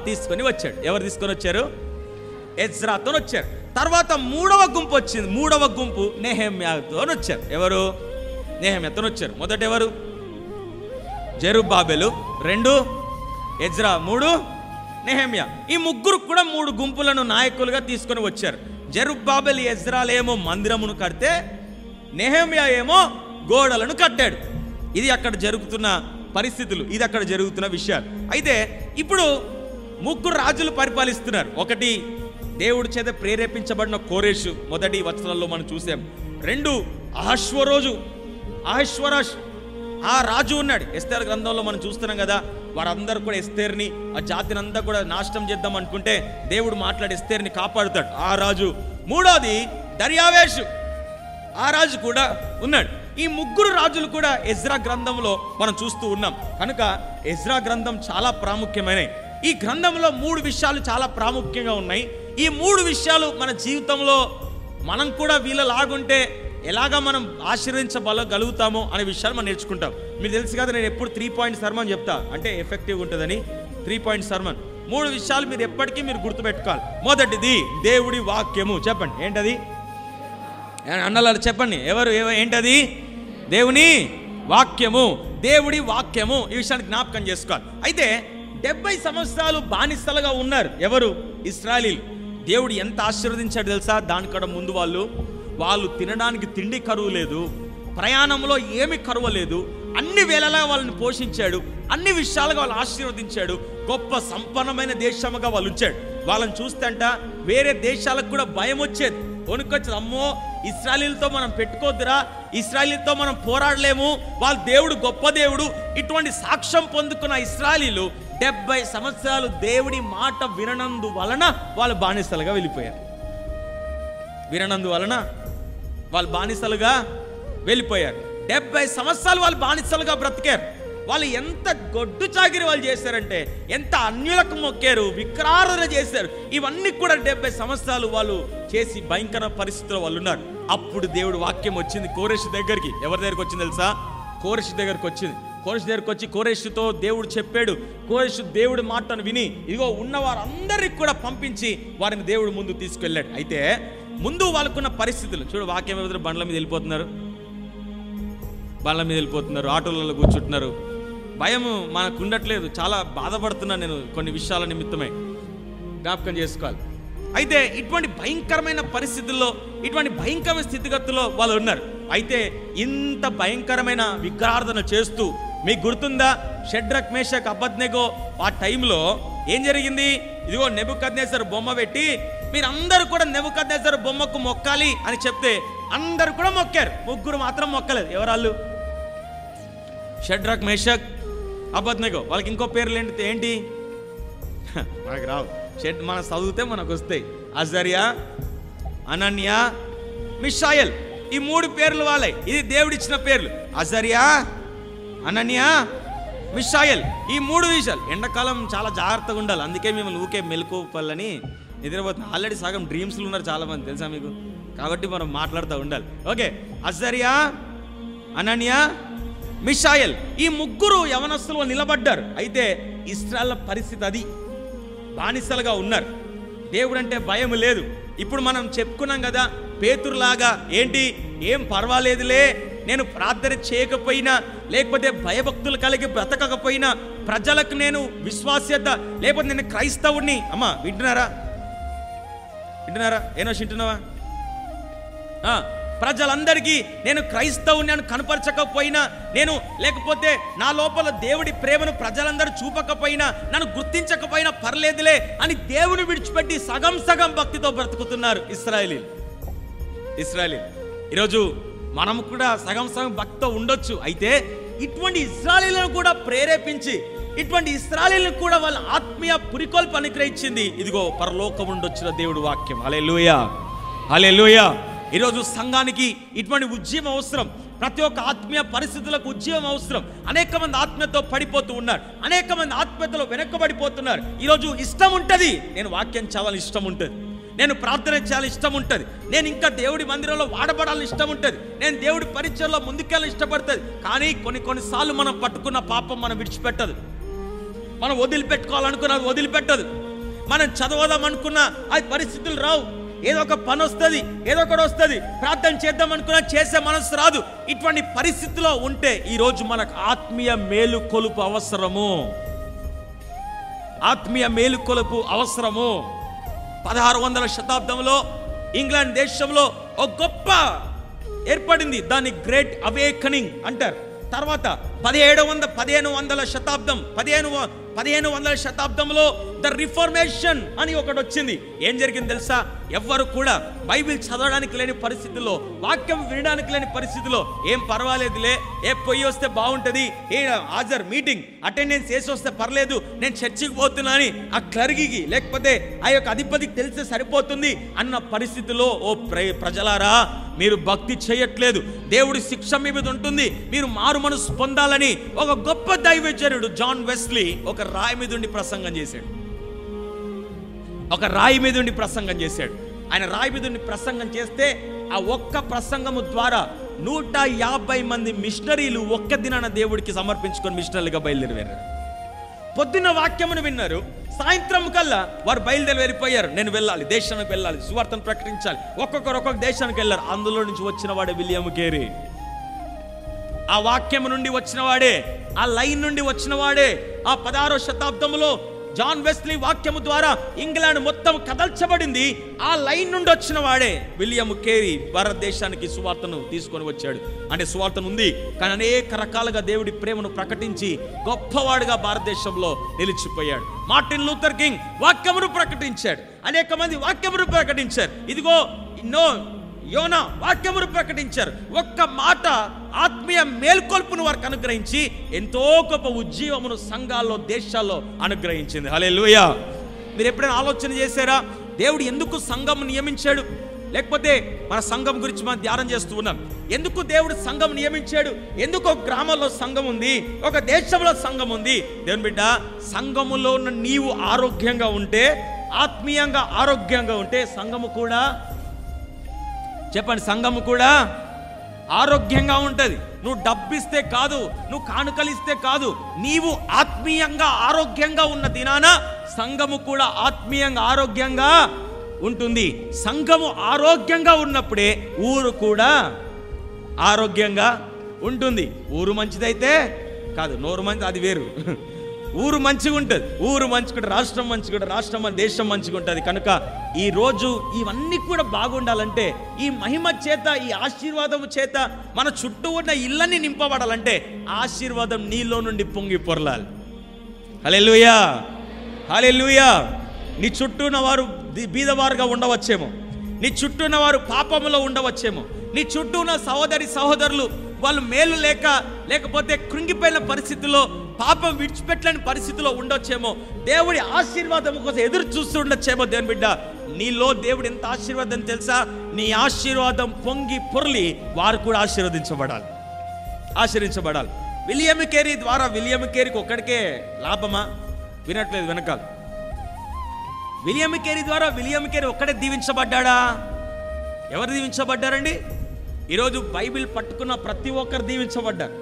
తీసుకొని వచ్చాడు. ఎవరు తీసుకొని వచ్చారు? ఎజ్రాతో వచ్చారు. తర్వాత 3వ గుంపు వచ్చింది. 3వ గుంపు నెహెమ్యాతో వచ్చారు. ఎవరు? నెహెమ్యాతో వచ్చారు. మొదట ఎవరు? జెరుబ్బాబెలు, 2 ఎజ్రా, 3 నెహెమ్యా. ఈ ముగ్గురు కూడా 3 గుంపులను నాయకులుగా తీసుకొని వచ్చారు. జెరుబ్బాబెలు, ఎజ్రాలేమో మందిరమును కడితే, నెహెమ్యా ఏమో గోడలను కట్టాడు. ఇది అక్కడ జరుగుతున్న పరిస్థితులు, ఇది అక్కడ జరుగుతున్న విషయాలు. అయితే ఇప్పుడు 3 రాజులు పరిపాలిస్తున్నారు. ఒకటి దేవుడి చేత ప్రేరేపించబడిన కోరేషు, మొదటి వచనాల్లో మనం చూసాం. 2 అహష్వరాష్, ఆ రాజు ఉన్నాడు. ఎస్తేర్ గ్రంథంలో మనం చూస్తున్నాం కదా, వారందరూ కూడా ఎస్తేర్ని, ఆ జాతిని అంతా కూడా నాశనం చేద్దాం అనుకుంటే దేవుడు మాట్లాడి ఎస్తేర్ని కాపాడుతాడు, ఆ రాజు. 3వది దర్యావేషు, ఆ రాజు కూడా ఉన్నాడు. ఈ 3 రాజులు కూడా ఎజ్రా గ్రంథంలో మనం చూస్తూ ఉన్నాం. కనుక ఎజ్రా గ్రంథం చాలా ప్రాముఖ్యమైనవి. ఈ గ్రంథంలో 3 విషయాలు చాలా ప్రాముఖ్యంగా ఉన్నాయి. ఈ 3 విషయాలు మన జీవితంలో మనం కూడా వీళ్ళలాగుంటే ఎలాగా మనం ఆశీర్వదించగలుగుతామో అనే విషయాలు మనం నేర్చుకుంటాం. మీరు తెలుసు కదా, నేను ఎప్పుడు 3 పాయింట్ సర్మన్ చెప్తా, అంటే ఎఫెక్టివ్గా ఉంటుందని. 3 పాయింట్ సర్మన్, 3 విషయాలు మీరు ఎప్పటికీ గుర్తుపెట్టుకోవాలి. మొదటిది దేవుడి వాక్యము. చెప్పండి, ఏంటది? అన్నలారు చెప్పండి, ఎవరు ఏంటది? దేవుని వాక్యము. దేవుడి వాక్యము, ఈ విషయాన్ని జ్ఞాపకం చేసుకోవాలి. అయితే 70 సంవత్సరాలు బానిసలుగా ఉన్నారు. ఎవరు? ఇశ్రాయేలీలు. దేవుడు ఎంత ఆశీర్వదించాడు తెలుసా? దానికన్నా ముందు వాళ్ళు తినడానికి తిండి కరువు లేదు, ప్రయాణంలో ఏమి కరువు లేదు, అన్ని వేళలా వాళ్ళని పోషించాడు, అన్ని విషయాలుగా వాళ్ళు ఆశీర్వదించాడు, గొప్ప సంపన్నమైన దేశముగా వాళ్ళు ఉంచాడు. వాళ్ళని చూస్తే వేరే దేశాలకు కూడా భయం వచ్చేది, వణుకొచ్చేది. అమ్మో, ఇశ్రాయేలీలతో మనం పెట్టుకోద్దురా, ఇశ్రాయేలీలతో మనం పోరాడలేము, వాళ్ళ దేవుడు గొప్ప దేవుడు. ఇటువంటి సాక్ష్యం పొందుకున్న ఇశ్రాయేలీలు 70 సంవత్సరాలు దేవుడి మాట విననందు వలన వాళ్ళు బానిసలుగా వెళ్ళిపోయారు. విననందు వలన వాళ్ళు బానిసలుగా వెళ్ళిపోయారు. 70 సంవత్సరాలు వాళ్ళు బానిసలుగా బ్రతికారు. వాళ్ళు ఎంత గొడ్డు చాకిరి వాళ్ళు చేశారంటే, ఎంత అన్యులకు మొక్కారు, విగ్రహారాధన చేశారు. ఇవన్నీ కూడా 70 సంవత్సరాలు వాళ్ళు చేసి భయంకర పరిస్థితుల్లో వాళ్ళు ఉన్నారు. అప్పుడు దేవుడు వాక్యం వచ్చింది కోరెషు దగ్గరికి. ఎవరి దగ్గరికి వచ్చింది తెలుసా? కోరెషు దగ్గరికి వచ్చింది. కోరెషు దగ్గరికి వచ్చి కోరెషుతో దేవుడు చెప్పాడు. కోరెషు దేవుడి మాటను విని ఇదిగో ఉన్న వారందరికి కూడా పంపించి వారిని దేవుడు ముందు తీసుకెళ్ళాడు. అయితే ముందు వాళ్ళకున్న పరిస్థితులు చూడు. వాక్యం ఎవరు బండ్ల మీద వెళ్ళిపోతున్నారు, ఆటోలలో కూర్చుంటున్నారు. భయం మనకు ఉండట్లేదు. చాలా బాధపడుతున్నాను నేను కొన్ని విషయాల నిమిత్తమే, జ్ఞాపకం చేసుకోవాలి. అయితే ఇటువంటి భయంకరమైన పరిస్థితుల్లో, ఇటువంటి భయంకరమైన స్థితిగతుల్లో వాళ్ళు ఉన్నారు. అయితే ఇంత భయంకరమైన విగ్రహారాధన చేస్తూ, మీకు గుర్తుందా షడ్రక్ మేషక్ అబేద్నెగో ఆ టైంలో ఏం జరిగింది? ఇదిగో నెబుకద్నెజరు బొమ్మ పెట్టి మీరందరూ కూడా నెబుకద్నెజరు బొమ్మకు మొక్కాలి అని చెప్తే అందరూ కూడా మొక్కారు. 3 మాత్రం మొక్కలేదు. ఎవరాళ్ళు? షడ్రక్ మేషక్ అబేద్నెగో. వాళ్ళకి ఇంకో పేర్లు ఏంటి? మనకు రావు, మనం చదివితే మనకు వస్తాయి. అజర్యా, అనన్య, మిషాయల్. ఈ 3 పేర్లు వాళ్ళే. ఇది దేవుడిచ్చిన పేర్లు. అజర్యా, అనన్య, మిషాయల్. ఈ 3 విషయాలు. ఎండాకాలం చాలా జాగ్రత్తగా ఉండాలి. అందుకే మిమ్మల్ని ఊకే మెలకువలని నిద్రపోతుంది. ఆల్రెడీ సగం డ్రీమ్స్లు ఉన్నారు చాలామంది, తెలుసా మీకు? కాబట్టి మనం మాట్లాడుతూ ఉండాలి. ఓకే, అజర్యా, అనన్య, మిషాయల్. ఈ 3 యవనస్తులు నిలబడ్డారు. అయితే ఇశ్రాయేల్ పరిస్థితి అది, బానిసలుగా ఉన్నారు. దేవుడు అంటే భయం లేదు. ఇప్పుడు మనం చెప్పుకున్నాం కదా, పేతురులాగా ఏంటి, ఏం పర్వాలేదులే, నేను ప్రార్థన చేయకపోయినా, లేకపోతే భయభక్తులు కలిగి బ్రతకకపోయినా, ప్రజలకు నేను విశ్వాస్యత, లేకపోతే నేను క్రైస్తవుడిని. అమ్మా వింటున్నారా? ఏనో వింటున్నావా? ప్రజలందరికీ నేను క్రైస్తవుని అని కనపరచకపోయినా, నేను లేకపోతే నా లోపల దేవుడి ప్రేమను ప్రజలందరూ చూపకపోయినా, నన్ను గుర్తించకపోయినా పర్లేదులే అని దేవుని విడిచిపెట్టి సగం సగం భక్తితో బ్రతుకుతున్నారు ఇశ్రాయేలీలు. ఈరోజు మనము కూడా సగం సగం భక్తితో ఉండొచ్చు. అయితే ఇటువంటి ఇశ్రాయేలీలను కూడా ప్రేరేపించి, ఇటువంటి ఇశ్రాయేలీలను కూడా వాళ్ళ ఆత్మీయ పురికొల్పు అనుగ్రహించింది ఇదిగో పరలోకం నుండి వచ్చిన దేవుడు వాక్యం. హల్లెలూయా, హల్లెలూయా. ఈరోజు సంఘానికి ఇటువంటి ఉద్యమం అవసరం. ప్రతి ఒక్క ఆత్మీయ పరిస్థితులకు ఉద్యమం అవసరం. అనేక మంది ఆత్మీయతో పడిపోతూ ఉన్నారు, అనేక మంది ఆత్మీయతలో వెనక్కబడిపోతున్నారు. ఈరోజు ఇష్టం ఉంటుంది, నేను వాక్యం చదవాలని ఇష్టం ఉంటుంది, నేను ప్రార్థన చేయాలని ఇష్టం ఉంటుంది, నేను ఇంకా దేవుడి మందిరంలో వాడబడాలని ఇష్టం ఉంటుంది, నేను దేవుడి పరిచయంలో ముందుకెళ్ళాలని ఇష్టపడుతుంది. కానీ కొన్నిసార్లు మనం పట్టుకున్న పాపం మనం విడిచిపెట్టదు. మనం వదిలిపెట్టుకోవాలనుకున్నది వదిలిపెట్టదు. మనం చదవదాం అనుకున్న అది పరిస్థితులు రావు. ఏదో ఒక పని వస్తుంది, ఏదో ఒకటి వస్తుంది, ప్రార్థన చేద్దాం అనుకున్నా చేసే మనసు రాదు. ఇటువంటి పరిస్థితిలో ఉంటే ఈరోజు మనకు ఆత్మీయ మేలుకొలుపు అవసరము. ఆత్మీయ మేలుకొలుపు అవసరము. 1600 శతాబ్దంలో ఇంగ్లాండ్ దేశంలో ఒక గొప్ప ఏర్పడింది, దాన్ని గ్రేట్ అవేకనింగ్ అంటారు. తర్వాత 1500 శతాబ్దంలో ద రిఫార్మేషన్ అని ఒకటి వచ్చింది. ఏం జరిగింది తెలుసా? ఎవ్వరు కూడా బైబిల్ చదవడానికి లేని పరిస్థితుల్లో, వాక్యం వినడానికి లేని పరిస్థితుల్లో, ఏం పర్వాలేదులే, ఏ పొయ్యి వస్తే బాగుంటుంది, ఏ హాజర్ మీటింగ్ అటెండెన్స్ వేసి వస్తే పర్లేదు, నేను చర్చికి పోతున్నా అని ఆ క్లర్గికి లేకపోతే ఆ యొక్క అధిపతికి తెలిస్తే సరిపోతుంది అన్న పరిస్థితిలో, ఓ ప్రజలారా మీరు భక్తి చేయట్లేదు, దేవుడి శిక్ష మీ మీద ఉంటుంది, మీరు మారు మనసు పొందాలని ఒక గొప్ప దైవజనుడు జాన్ వెస్లీ ఒక రాయి మీద ఉండి ప్రసంగం చేశాడు. ఆయన రాయి మీద ఉండి ప్రసంగం చేస్తే ఆ ఒక్క ప్రసంగము ద్వారా 150 మంది మిషనరీలు ఒక్క దినాన దేవుడికి సమర్పించుకొని మిషనరీలుగా బయలుదేరారు. పొద్దున్న వాక్యమును విన్నారు, సాయంత్రం కల్లా వారు బయలుదేరిపోయారు. నేను వెళ్ళాలి, దేశానికి వెళ్ళాలి, సువార్తను ప్రకటించాలి. ఒక్కొక్క దేశానికి వెళ్ళారు. అందులో నుంచి వచ్చిన వాడే విలియం కేరీ. ఆ వాక్యము నుండి వచ్చిన వాడే, ఆ లైన్ నుండి వచ్చిన వాడే, ఆ 16వ శతాబ్దంలో జాన్ వెస్లీ వాక్యము ద్వారా ఇంగ్లాండ్ మొత్తం కదల్చబడింది. ఆ లైన్ నుండి వచ్చిన వాడే విలియం కేరీ భారతదేశానికి సువార్తను తీసుకొని వచ్చాడు. అంటే సువార్తను ఉంది, కానీ అనేక రకాలుగా దేవుడి ప్రేమను ప్రకటించి గొప్పవాడుగా భారతదేశంలో నిలిచిపోయాడు. మార్టిన్ లూథర్ కింగ్ వాక్యమును ప్రకటించాడు, అనేక మంది వాక్యమును ప్రకటించారు. ఇదిగో యోనా వాక్యమును ప్రకటించారు. ఒక్క మాట ఆత్మీయ మేల్కొల్పును వారికి అనుగ్రహించి ఎంతో గొప్ప ఉజ్జీవమును సంఘాల్లో, దేశాల్లో అనుగ్రహించింది. హల్లెలూయా. మీరు ఎప్పుడైనా ఆలోచన చేశారా దేవుడు ఎందుకు సంఘం నియమించాడు? లేకపోతే మన సంఘం గురించి మనం ధ్యానం చేస్తూ ఉన్నాం. ఎందుకు దేవుడు సంఘం నియమించాడు? ఎందుకు ఒక గ్రామంలో సంఘం ఉంది, ఒక దేశంలో సంఘం ఉంది? దేవుని బిడ్డ, సంఘములో ఉన్న నీవు ఆరోగ్యంగా ఉంటే, ఆత్మీయంగా ఆరోగ్యంగా ఉంటే సంఘము కూడా, చెప్పండి, సంఘము కూడా ఆరోగ్యంగా ఉంటుంది. నువ్వు డబ్బిస్తే కాదు, నువ్వు కానుకలిస్తే కాదు, నీవు ఆత్మీయంగా ఆరోగ్యంగా ఉన్న దినాన సంఘము కూడా ఆత్మీయంగా ఆరోగ్యంగా ఉంటుంది. సంఘము ఆరోగ్యంగా ఉన్నప్పుడే ఊరు కూడా ఆరోగ్యంగా ఉంటుంది. ఊరు మంచిదైతే కాదు, నోరు మంచిది అది వేరు. ఊరు మంచిగా ఉంటుంది, ఊరు మంచిగా, రాష్ట్రం మంచిగా, రాష్ట్రం దేశం మంచిగా ఉంటుంది. కనుక ఈరోజు ఇవన్నీ కూడా బాగుండాలంటే, ఈ మహిమ చేత, ఈ ఆశీర్వాదము చేత మన చుట్టూ ఉన్న ఇళ్ళని నింపబడాలంటే ఆశీర్వాదం నీలో నుండి పొంగి పొరలాలి. హల్లెలూయా, హల్లెలూయా. నీ చుట్టూ ఉన్న వారు బీదవారుగా ఉండవచ్చేమో, నీ చుట్టూ ఉన్న వారు పాపములో ఉండవచ్చేమో, నీ చుట్టూ ఉన్న సహోదరులు వాళ్ళు మేలు లేకపోతే కృంగిపోయిన పరిస్థితుల్లో, పాపం విడిచిపెట్టలేని పరిస్థితిలో ఉండొచ్చేమో, దేవుడి ఆశీర్వాదం కోసం ఎదురు చూస్తూ ఉండొచ్చేమో. దేవుని బిడ్డ, నీలో దేవుడు ఎంత ఆశీర్వాదం తెలుసా? నీ ఆశీర్వాదం పొంగి పొర్లి వారు కూడా ఆశీర్వించబడాలి. విలియం కేరీ ద్వారా, విలియం కేరీకి ఒక్కడికే లాభమా? వినట్లేదు వెనకాల. విలియం కేరీ ద్వారా విలియం కేరీ ఒక్కడే దీవించబడ్డా? ఎవరు దీవించబడ్డారండి? ఈరోజు బైబిల్ పట్టుకున్న ప్రతి ఒక్కరు దీవించబడ్డారు.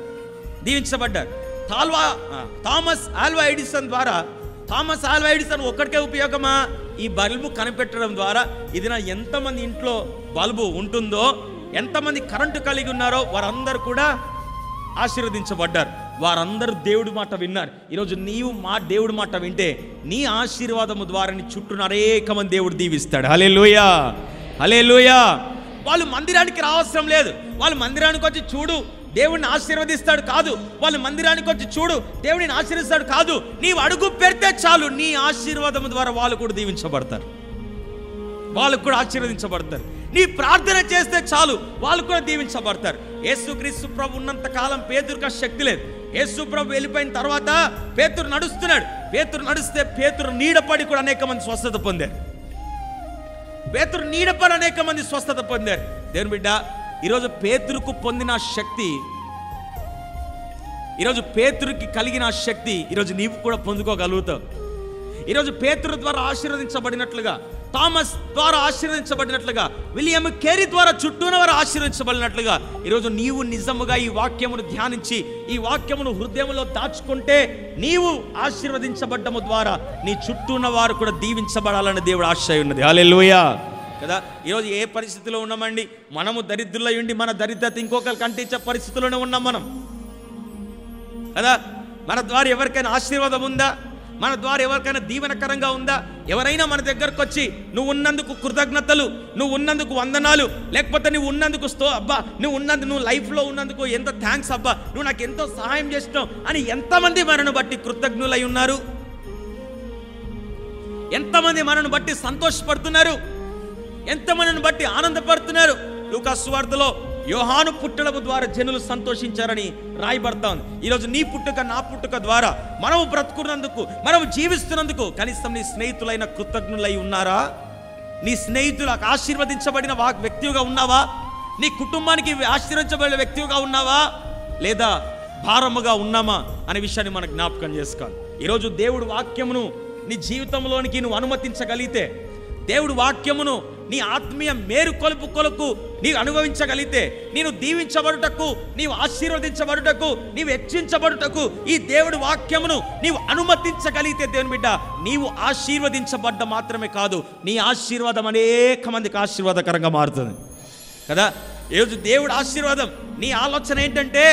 థామస్ ఆల్వా ఎడిసన్ ద్వారా, థామస్ ఆల్వా ఎడిసన్ ఒక్కడికే ఉపయోగమా? ఈ బల్బు కనిపెట్టడం ద్వారా ఇది నా ఎంతమంది ఇంట్లో బల్బు ఉంటుందో, ఎంతమంది కరెంటు కలిగి ఉన్నారో వారందరూ కూడా ఆశీర్వదించబడ్డారు. వారందరూ దేవుడి మాట విన్నారు. ఈరోజు నీవు దేవుడి మాట వింటే నీ ఆశీర్వాదము ద్వారా నీ చుట్టూ అనేక మంది దేవుడు దీవిస్తాడు. హల్లెలూయా, హల్లెలూయా. వాళ్ళు మందిరానికి రావసరం లేదు. వాళ్ళు మందిరానికి వచ్చి చూడు దేవుడిని ఆశీర్వదిస్తాడు కాదు, వాళ్ళు మందిరానికి వచ్చి చూడు దేవుడిని ఆశీర్వదిస్తాడు కాదు, నీవు అడుగు పెడితే చాలు నీ ఆశీర్వాదం ద్వారా వాళ్ళు కూడా దీవించబడతారు, వాళ్ళు కూడా ఆశీర్వదించబడతారు. నీ ప్రార్థన చేస్తే చాలు వాళ్ళు కూడా దీవించబడతారు. యేసుక్రీస్తు ప్రభు ఉన్నంత కాలం పేతురుకు శక్తి లేదు. యేసు ప్రభు వెళ్ళిపోయిన తర్వాత పేతురు నడుస్తున్నాడు. పేతురు నడిస్తే పేతురు నీడపడి కూడా అనేక మంది స్వస్థత పొందారు. దేవుని బిడ్డ, ఈరోజు పేతురుకు పొందిన శక్తి, ఈరోజు పేతురుకి కలిగిన శక్తి ఈరోజు నీవు కూడా పొందుకోగలుగుతావు. ఈరోజు పేతురు ద్వారా ఆశీర్వదించబడినట్లుగా, థామస్ ద్వారా ఆశీర్వదించబడినట్లుగా, విలియం కేరీ ద్వారా చుట్టూన వారు ఆశీర్వదించబడినట్లుగా ఈరోజు నీవు నిజముగా ఈ వాక్యమును ధ్యానించి, ఈ వాక్యమును హృదయంలో దాచుకుంటే నీవు ఆశీర్వదించబడ్డము ద్వారా నీ చుట్టూ ఉన్న వారు కూడా దీవించబడాలని దేవుడు ఆశ ఉన్నది. హల్లెలూయా కదా. ఈరోజు ఏ పరిస్థితిలో ఉన్నామండి? మనము దరిద్రులై ఉండి మన దరిద్రత ఇంకొకరికి అంటించే పరిస్థితిలోనే ఉన్నాం మనం కదా. మన ద్వారా ఎవరికైనా ఆశీర్వాదం ఉందా? మన ద్వారా ఎవరికైనా దీవెనకరంగా ఉందా? ఎవరైనా మన దగ్గరకు వచ్చి నువ్వు ఉన్నందుకు కృతజ్ఞతలు, నువ్వు ఉన్నందుకు వందనాలు, లేకపోతే నువ్వు ఉన్నందుకు అబ్బా నువ్వు లైఫ్లో ఉన్నందుకు ఎంత థ్యాంక్స్ అబ్బా, నువ్వు నాకు ఎంతో సహాయం చేసినావు అని ఎంతమంది మనను బట్టి కృతజ్ఞులై ఉన్నారు? ఎంతమంది మనను బట్టి సంతోషపడుతున్నారు? ఎంతమందిని బట్టి ఆనందపడుతున్నారు? లూకా సువార్తలో యోహాను పుట్టడం ద్వారా జనులు సంతోషించారని రాయబడతా ఉంది. ఈరోజు నీ పుట్టుక, నా పుట్టుక ద్వారా మనము బ్రతుకున్నందుకు, మనము జీవిస్తున్నందుకు కనీసం నీ స్నేహితులైన కృతజ్ఞులై ఉన్నారా? నీ స్నేహితులకు ఆశీర్వదించబడిన వ్యక్తిగా ఉన్నావా? నీ కుటుంబానికి ఆశీర్వదించబడిన వ్యక్తిగా ఉన్నావా? లేదా భారముగా ఉన్నామా అనే విషయాన్ని మనం జ్ఞాపకం చేసుకోవాలి. ఈరోజు దేవుడు వాక్యమును నీ జీవితంలోనికి నువ్వు అనుమతించగలిగితే, దేవుడు వాక్యమును నీ ఆత్మీయ మేరు కొలుపు నీవు అనుభవించగలిగితే, నేను దీవించబడుటకు, నీవు ఆశీర్వదించబడుటకు, నీవు హెచ్చించబడుటకు ఈ దేవుడి వాక్యమును నీవు అనుమతించగలిగితే, దేవుని బిడ్డ, నీవు ఆశీర్వదించబడ్డ మాత్రమే కాదు, నీ ఆశీర్వాదం అనేక మందికి ఆశీర్వాదకరంగా మారుతుంది కదా. ఈరోజు దేవుడి ఆశీర్వాదం, నీ ఆలోచన ఏంటంటే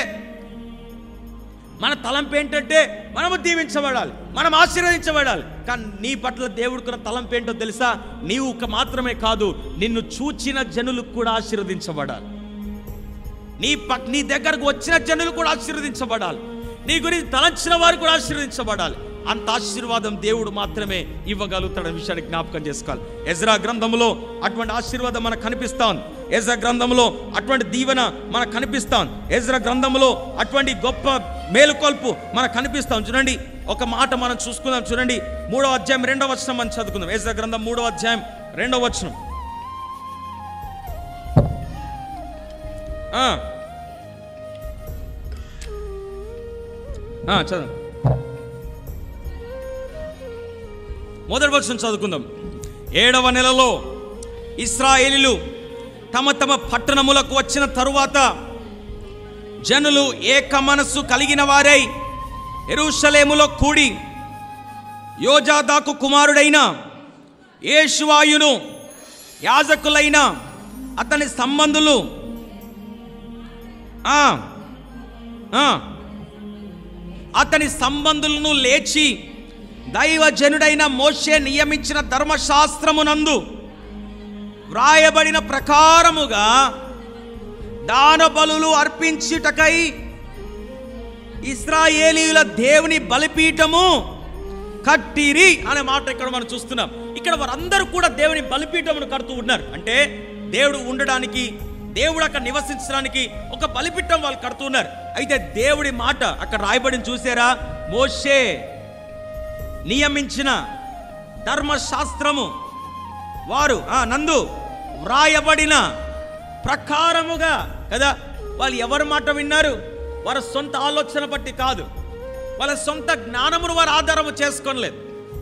మన తలంపు ఏంటంటే మనము దీవించబడాలి, మనం ఆశీర్వదించబడాలి. కానీ నీ పట్ల దేవుడికున్న తలంపు ఏంటో తెలుసా? నీవు మాత్రమే కాదు, నిన్ను చూచిన జనులకు కూడా ఆశీర్వదించబడాలి. నీ దగ్గరకు వచ్చిన జనులు కూడా ఆశీర్వదించబడాలి. నీ గురించి తలంచిన వారు కూడా ఆశీర్వదించబడాలి. అంత ఆశీర్వాదం దేవుడు మాత్రమే ఇవ్వగలుగుతాడనే విషయాన్ని జ్ఞాపకం చేసుకోవాలి. ఎజ్రా గ్రంథంలో అటువంటి ఆశీర్వాదం మనకు కనిపిస్తా ఉంది. ఎజ్రా గ్రంథంలో అటువంటి దీవెన మనకు కనిపిస్తా ఉంది. ఎజ్రా గ్రంథంలో అటువంటి గొప్ప మేలుకొల్పు మనకు కనిపిస్తాం. చూడండి, ఒక మాట మనం చూసుకుందాం. చూడండి, 3వ అధ్యాయం 2వ వచనం మనం చదువుకుందాం. ఎజ్రా గ్రంథం 3వ అధ్యాయం 2వ వచనం. చదువు. మొదటి వచనం చదువుకుందాం. 7వ నెలలో ఇశ్రాయేలీయులు తమ తమ పట్టణములకు వచ్చిన తరువాత జనులు ఏక మనస్సు కలిగిన వారై యెరూషలేములో కూడి యోజాదాకు కుమారుడైన యేషువాయును యాజకులైన అతని సంబంధులు అతని సంబంధులను లేచి దైవజనుడైన మోషే నియమించిన ధర్మశాస్త్రమునందు వ్రాయబడిన ప్రకారముగా దాన బలులు అర్పించుటకై ఇశ్రాయేలీయుల దేవుని బలిపీఠము కట్టిరి అనే మాట ఇక్కడ మనం చూస్తున్నాం. ఇక్కడ వారందరూ కూడా దేవుని బలిపీఠమును కడుతూ ఉన్నారు. అంటే దేవుడు ఉండడానికి, దేవుడు అక్కడ నివసించడానికి ఒక బలిపీఠం వాళ్ళు కడుతున్నారు. అయితే దేవుడి మాట అక్కడ రాయబడిని చూసారా? మోషే నియమించిన ధర్మశాస్త్రము వారు నందు వ్రాయబడిన ప్రకారముగా కదా. వాళ్ళు ఎవరి మాట విన్నారు? వారి సొంత ఆలోచన బట్టి కాదు, వాళ్ళ సొంత జ్ఞానమును వారు ఆధారము చేసుకోలేదు,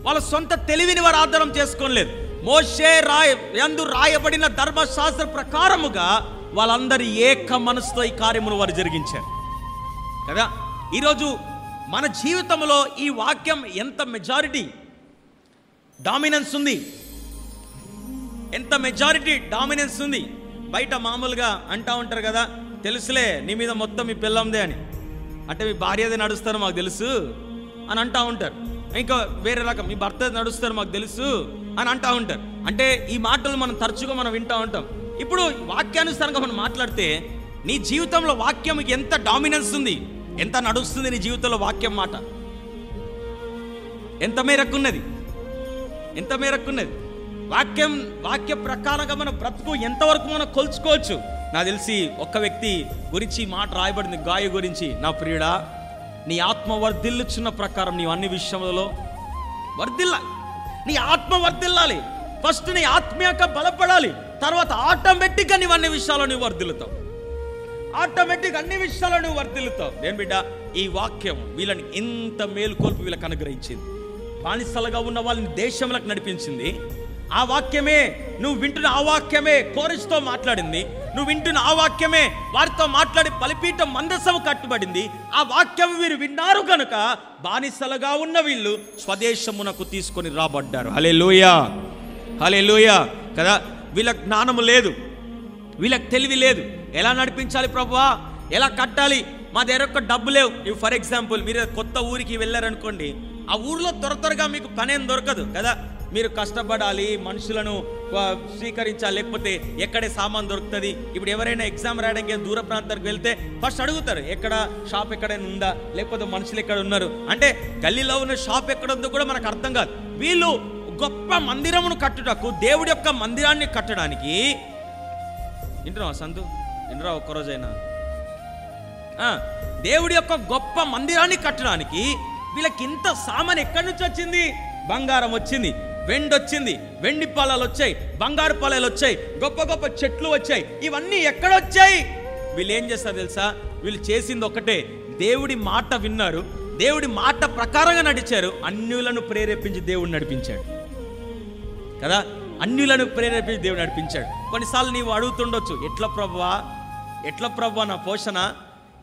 వాళ్ళ సొంత తెలివిని వారు ఆధారం చేసుకోలేదు. మోషే యందు రాయబడిన ధర్మశాస్త్ర ప్రకారముగా వాళ్ళందరి ఏక మనసుతో ఈ కార్యమును వారు జరిగించారు కదా. ఈరోజు మన జీవితంలో ఈ వాక్యం ఎంత మెజారిటీ డామినెన్స్ ఉంది, ఎంత మెజారిటీ డామినెన్స్ ఉంది. బయట మామూలుగా అంటూ ఉంటారు కదా, తెలుసులే నీ మీద మొత్తం మీ పిల్లందే అని, అంటే మీ భార్యదే నడుస్తారు మాకు తెలుసు అని అంటూ ఉంటారు. ఇంకా వేరే రకం, మీ భర్త నడుస్తారు మాకు తెలుసు అని అంటూ ఉంటారు. అంటే ఈ మాటలు మనం తరచుగా మనం వింటూ ఉంటాం. ఇప్పుడు వాక్యానుసారంగా మనం మాట్లాడితే నీ జీవితంలో వాక్యం ఎంత డామినెన్స్ ఉంది, ఎంత నడుస్తుంది నీ జీవితంలో వాక్యం మాట, ఎంత మేరకున్నది, ఎంత మేరకున్నది వాక్య ప్రకారంగా మన బ్రతుకు ఎంతవరకు మనం కొలుచుకోవచ్చు. నాకు తెలిసి ఒక్క వ్యక్తి గురించి మాట రాయబడింది, గాయ గురించి. నా ప్రియుడా, నీ ఆత్మ వర్ధిల్లుచున్న ప్రకారం నీవు అన్ని విషయంలో వర్ధిల్లాలి, నీ ఆత్మ వర్ధిల్లాలి. ఫస్ట్ నీ ఆత్మీయంగా బలపడాలి, తర్వాత ఆటోమేటిక్గా నీవు అన్ని విషయాల్లో నువ్వు వర్ధిల్లుతావు, ఆటోమేటిక్గా అన్ని విషయాల్లో నువ్వు వర్ధిల్లుతావు. నేను బిడ్డ, ఈ వాక్యం వీళ్ళని ఎంత మేలుకొల్పు వీళ్ళకి అనుగ్రహించింది. బానిసలుగా ఉన్న వాళ్ళని దేశంలోకి నడిపించింది ఆ వాక్యమే. నువ్వు వింటున్న ఆ వాక్యమే కోరస్తో మాట్లాడింది, నువ్వు వింటున్న ఆ వాక్యమే వారితో మాట్లాడి బలిపీఠం మందసము కట్టుబడింది. ఆ వాక్యం వీరు విన్నారు కనుక బానిసలుగా ఉన్న వీళ్ళు స్వదేశమునకు తీసుకొని రాబడ్డారు. హల్లెలూయా, హల్లెలూయా కదా. వీళ్ళకి జ్ఞానము లేదు, వీళ్ళకి తెలివి లేదు. ఎలా నడిపించాలి ప్రభువా, ఎలా కట్టాలి, మా దగ్గర ఒక్క డబ్బు లేవు. ఇవి ఫర్ ఎగ్జాంపుల్, మీరు కొత్త ఊరికి వెళ్ళారనుకోండి, ఆ ఊర్లో త్వరగా మీకు పనేం దొరకదు కదా. మీరు కష్టపడాలి, మనుషులను స్వీకరించాలి, లేకపోతే ఎక్కడే సామాన్ దొరుకుతుంది. ఇప్పుడు ఎవరైనా ఎగ్జామ్ రాయడానికి దూర ప్రాంతానికి వెళ్తే ఫస్ట్ అడుగుతారు, ఎక్కడ షాప్ ఎక్కడైనా ఉందా, లేకపోతే మనుషులు ఎక్కడ ఉన్నారు. అంటే గల్లీలో ఉన్న షాప్ ఎక్కడ ఉందో కూడా మనకు అర్థం కాదు. వీళ్ళు గొప్ప మందిరమును కట్టుటకు, దేవుడి యొక్క మందిరాన్ని కట్టడానికి, వింటున్నావా సంతు, వినరా ఒక్కరోజైనా, దేవుడి యొక్క గొప్ప మందిరాన్ని కట్టడానికి వీళ్ళకి ఇంత సామాన్ ఎక్కడి నుంచి వచ్చింది? బంగారం వచ్చింది, వెండి వచ్చింది, వెండి పొలాలు వచ్చాయి, బంగారు పొలాలు వచ్చాయి, గొప్ప గొప్ప చెట్లు వచ్చాయి. ఇవన్నీ ఎక్కడొచ్చాయి? వీళ్ళు ఏం చేస్తారు తెలుసా? వీళ్ళు చేసింది ఒకటే, దేవుడి మాట విన్నారు, దేవుడి మాట ప్రకారంగా నడిచారు, అన్యులను ప్రేరేపించి దేవుడు నడిపించాడు కదా. అన్యులను ప్రేరేపించి దేవుడు నడిపించాడు. కొన్నిసార్లు నీవు అడుగుతుండొచ్చు, ఎట్లా ప్రభువా, ఎట్లా ప్రభువా నా పోషణ,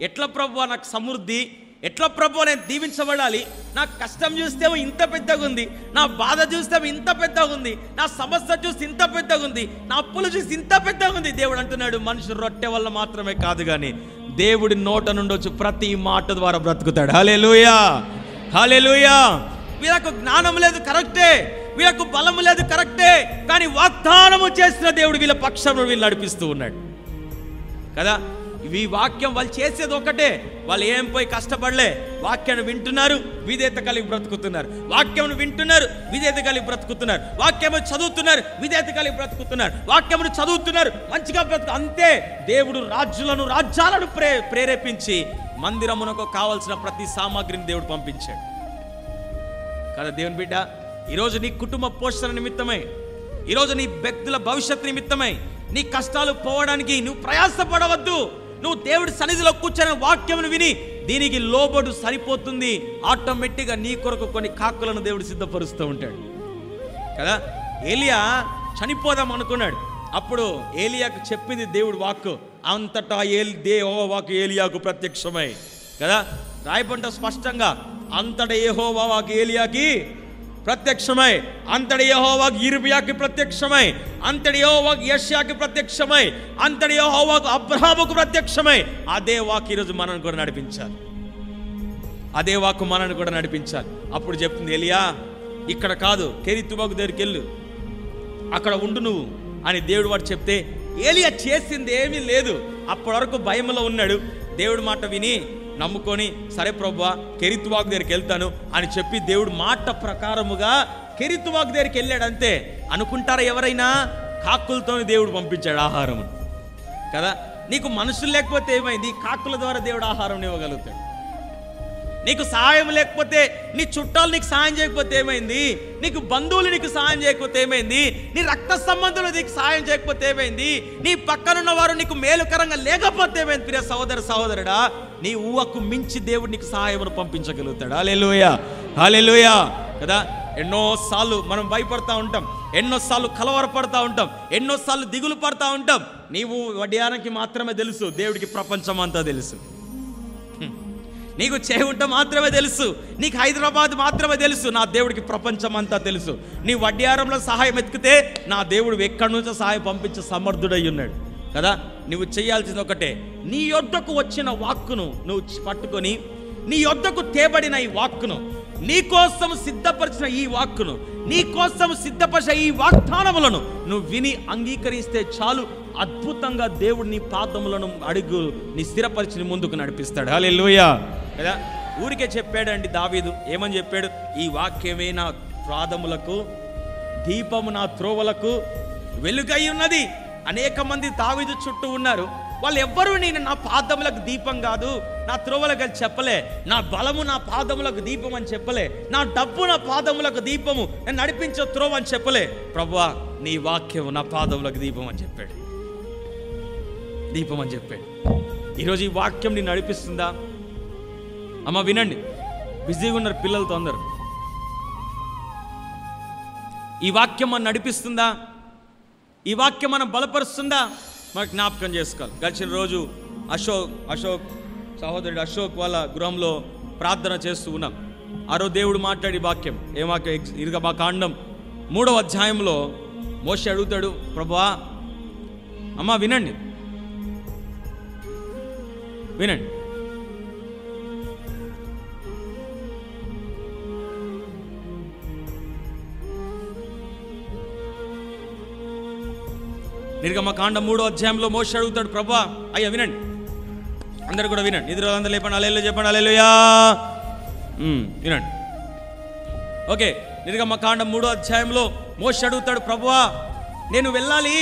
ఎట్లా ప్రభువా నాకు సమృద్ధి, ఎట్లా ప్రభువా నేను దీవించబడాలి, నా కష్టం చూస్తేమో ఇంత పెద్దగా ఉంది, నా బాధ చూస్తేమో ఇంత పెద్దగా ఉంది, నా సమస్య చూస్తే ఇంత పెద్దగా ఉంది, నా అప్పులు చూసి ఇంత పెద్దగా ఉంది. దేవుడు అంటున్నాడు, మనుషులు రొట్టె వల్ల మాత్రమే కాదు కానీ దేవుడి నోట నుండి వచ్చి ప్రతి మాట ద్వారా బ్రతుకుతాడు. హల్లెలూయా, హల్లెలూయా. వీళ్ళకు జ్ఞానం లేదు, కరెక్టే. వీళ్ళకు బలము లేదు, కరెక్టే. కానీ వాగ్దానము చేసిన దేవుడు వీళ్ళ పక్షంలో వీళ్ళు నడిపిస్తూ ఉన్నాడు కదా. ఈ వాక్యం వాళ్ళు చేసేది ఒకటే, వాళ్ళు ఏం పోయి కష్టపడలే. వాక్యాన్ని వింటున్నారు, విధేయత కలిగి బ్రతుకుతున్నారు. వాక్యమును వింటున్నారు, విధేయత కలిగి బ్రతుకుతున్నారు. వాక్యమును చదువుతున్నారు, విధేయత కలిగి బ్రతుకుతున్నారు. వాక్యమును చదువుతున్నారు, మంచిగా బ్రతుకు. అంతే. దేవుడు రాజ్యాలను ప్రేరేపించి మందిరమునకు కావలసిన ప్రతి సామాగ్రిని దేవుడు పంపించాడు కదా. దేవుని బిడ్డ, ఈరోజు నీ కుటుంబ పోషణ నిమిత్తమై, ఈరోజు నీ వ్యక్తుల భవిష్యత్తు నిమిత్తమై నీ కష్టాలు పోవడానికి నువ్వు ప్రయాసపడవద్దు. నువ్వు దేవుడి సన్నిధిలో కూర్చొని వాక్యమును విని దీనికి లోబడు, సరిపోతుంది. ఆటోమేటిక్గా నీ కొరకు కొన్ని కాకులను దేవుడు సిద్ధపరుస్తూ ఉంటాడు కదా. ఏలియా చనిపోదాం అనుకున్నాడు. అప్పుడు ఏలియాకు చెప్పింది దేవుడు వాక్కు. అంతటా యెహోవా వాక్కు ఏలియాకు ప్రత్యక్షమై కదా. రాయబంట స్పష్టంగా, అంతటా యెహోవా వాక్కు ఏలియాకి ప్రత్యక్షమై, అంతటి యెహోవాకు ఇర్మియాకి ప్రత్యక్షమై, అంతటి యెహోవాకు యెషయాకి ప్రత్యక్షమై, అంతటి యెహోవాకు అబ్రహాముకు ప్రత్యక్షమై. అదే వాక్కు ఈరోజు మనల్ని కూడా నడిపించాలి. అదే వాక్కు మనల్ని కూడా నడిపించాలి. అప్పుడు చెప్తుంది, ఏలియా ఇక్కడ కాదు, కెరీతుబాకు దగ్గరికి వెళ్ళు, అక్కడ ఉండు నువ్వు అని దేవుడు వాడు చెప్తే, ఏలియా చేసింది ఏమీ లేదు. అప్పటి వరకు భయంలో ఉన్నాడు. దేవుడి మాట విని నమ్ముకొని, సరే ప్రభువా కెరీతుబాకు దగ్గరికి వెళ్తాను అని చెప్పి దేవుడు మాట ప్రకారముగా కెరీతుబాకు దగ్గరికి వెళ్ళాడు. అంతే. అనుకుంటారా ఎవరైనా? కాకులతో దేవుడు పంపించాడు ఆహారం కదా. నీకు మనుషులు లేకపోతే ఏమైంది? కాకుల ద్వారా దేవుడు ఆహారం ఇవ్వగలుగుతాడు. నీకు సహాయం లేకపోతే, నీ చుట్టాలు నీకు సహాయం చేయకపోతే ఏమైంది? నీకు బంధువులు నీకు సహాయం చేయకపోతే ఏమైంది? నీ రక్త సంబంధులు నీకు సహాయం చేయకపోతే ఏమైంది? నీ పక్కనున్న వారు నీకు మేలుకరంగా లేకపోతే ఏమైంది? ప్రియ సహోదరుడా, నీ ఊహకు మించి దేవుడు నీకు సహాయమును పంపించగలుగుతాడు. హల్లెలూయా, హల్లెలూయా కదా. ఎన్నోసార్లు మనం భయపడతా ఉంటాం, ఎన్నోసార్లు కలవరపడతా ఉంటాం, ఎన్నోసార్లు దిగులు పడతా ఉంటాం. నీవు వడ్యానికి మాత్రమే తెలుసు, దేవుడికి ప్రపంచం అంతా తెలుసు. నీకు చేయుంట మాత్రమే తెలుసు, నీకు హైదరాబాద్ మాత్రమే తెలుసు, నా దేవుడికి ప్రపంచం అంతా తెలుసు. నీ వడ్యారంలో సహాయం ఎత్తికితే నా దేవుడు ఎక్కడి నుంచో సహాయం పంపించే సమర్థుడై ఉన్నాడు కదా. నువ్వు చేయాల్సింది ఒకటే, నీ యొద్దకు వచ్చిన వాక్కును నువ్వు పట్టుకొని, నీ యొద్దకు తేబడిన ఈ వాక్కును, నీ కోసం సిద్ధపరిచిన ఈ వాక్కును, నీ కోసం సిద్ధపరిచిన ఈ వాగ్దానములను నువ్వు విని అంగీకరిస్తే చాలు. అద్భుతంగా దేవుడు నీ పాదములను అడుగు నీ స్థిరపరిచి ముందుకు నడిపిస్తాడు. హల్లెలూయా కదా. ఊరికే చెప్పాడండి దావీదు. ఏమని చెప్పాడు? ఈ వాక్యమే నా పాదములకు దీపము, నా త్రోవలకు వెలుగై ఉన్నది. అనేక మంది దావీదు చుట్టూ ఉన్నారు. వాళ్ళు ఎవ్వరూ నేను నా పాదములకు దీపం కాదు, నా త్రోవలకు అని చెప్పలే. నా బలము నా పాదములకు దీపం అని చెప్పలే. నా డబ్బు నా పాదములకు దీపము, నేను నడిపించే త్రోవ అని చెప్పలే. ప్రభువా నీ వాక్యము నా పాదములకు దీపం అని చెప్పాడు. దీపం అని చెప్పాడు. ఈరోజు ఈ వాక్యం నీ నడిపిస్తుందా? అమ్మ వినండి, బిజీగా ఉన్నారు పిల్లలతో అందరు. ఈ వాక్యం మనం నడిపిస్తుందా? ఈ వాక్యం మనం బలపరుస్తుందా? మనకు జ్ఞాపకం చేసుకోవాలి. గడిచిన రోజు అశోక్ సహోదరుడు అశోక్ వాళ్ళ గృహంలో ప్రార్థన చేస్తూ ఉన్నాం. ఆ రోజు దేవుడు మాట్లాడి వాక్యం, ఏ వాక్యం? నిర్గమకాండం 3వ అధ్యాయంలో మోషే అడుగుతాడు, ప్రభువా, అమ్మ వినండి వినండి, నిర్గమకాండం 3వ అధ్యాయంలో మోషే అడుగుతాడు, ప్రభువా, అయ్యా వినండి, అందరు కూడా వినండి, నిద్ర అందరూ లేపండి, హల్లెలూయా చెప్పండి, హల్లెలూయా వినండి. ఓకే, నిర్గమకాండం 3వ అధ్యాయంలో మోషే అడుగుతాడు, ప్రభువా నేను వెళ్ళాలి,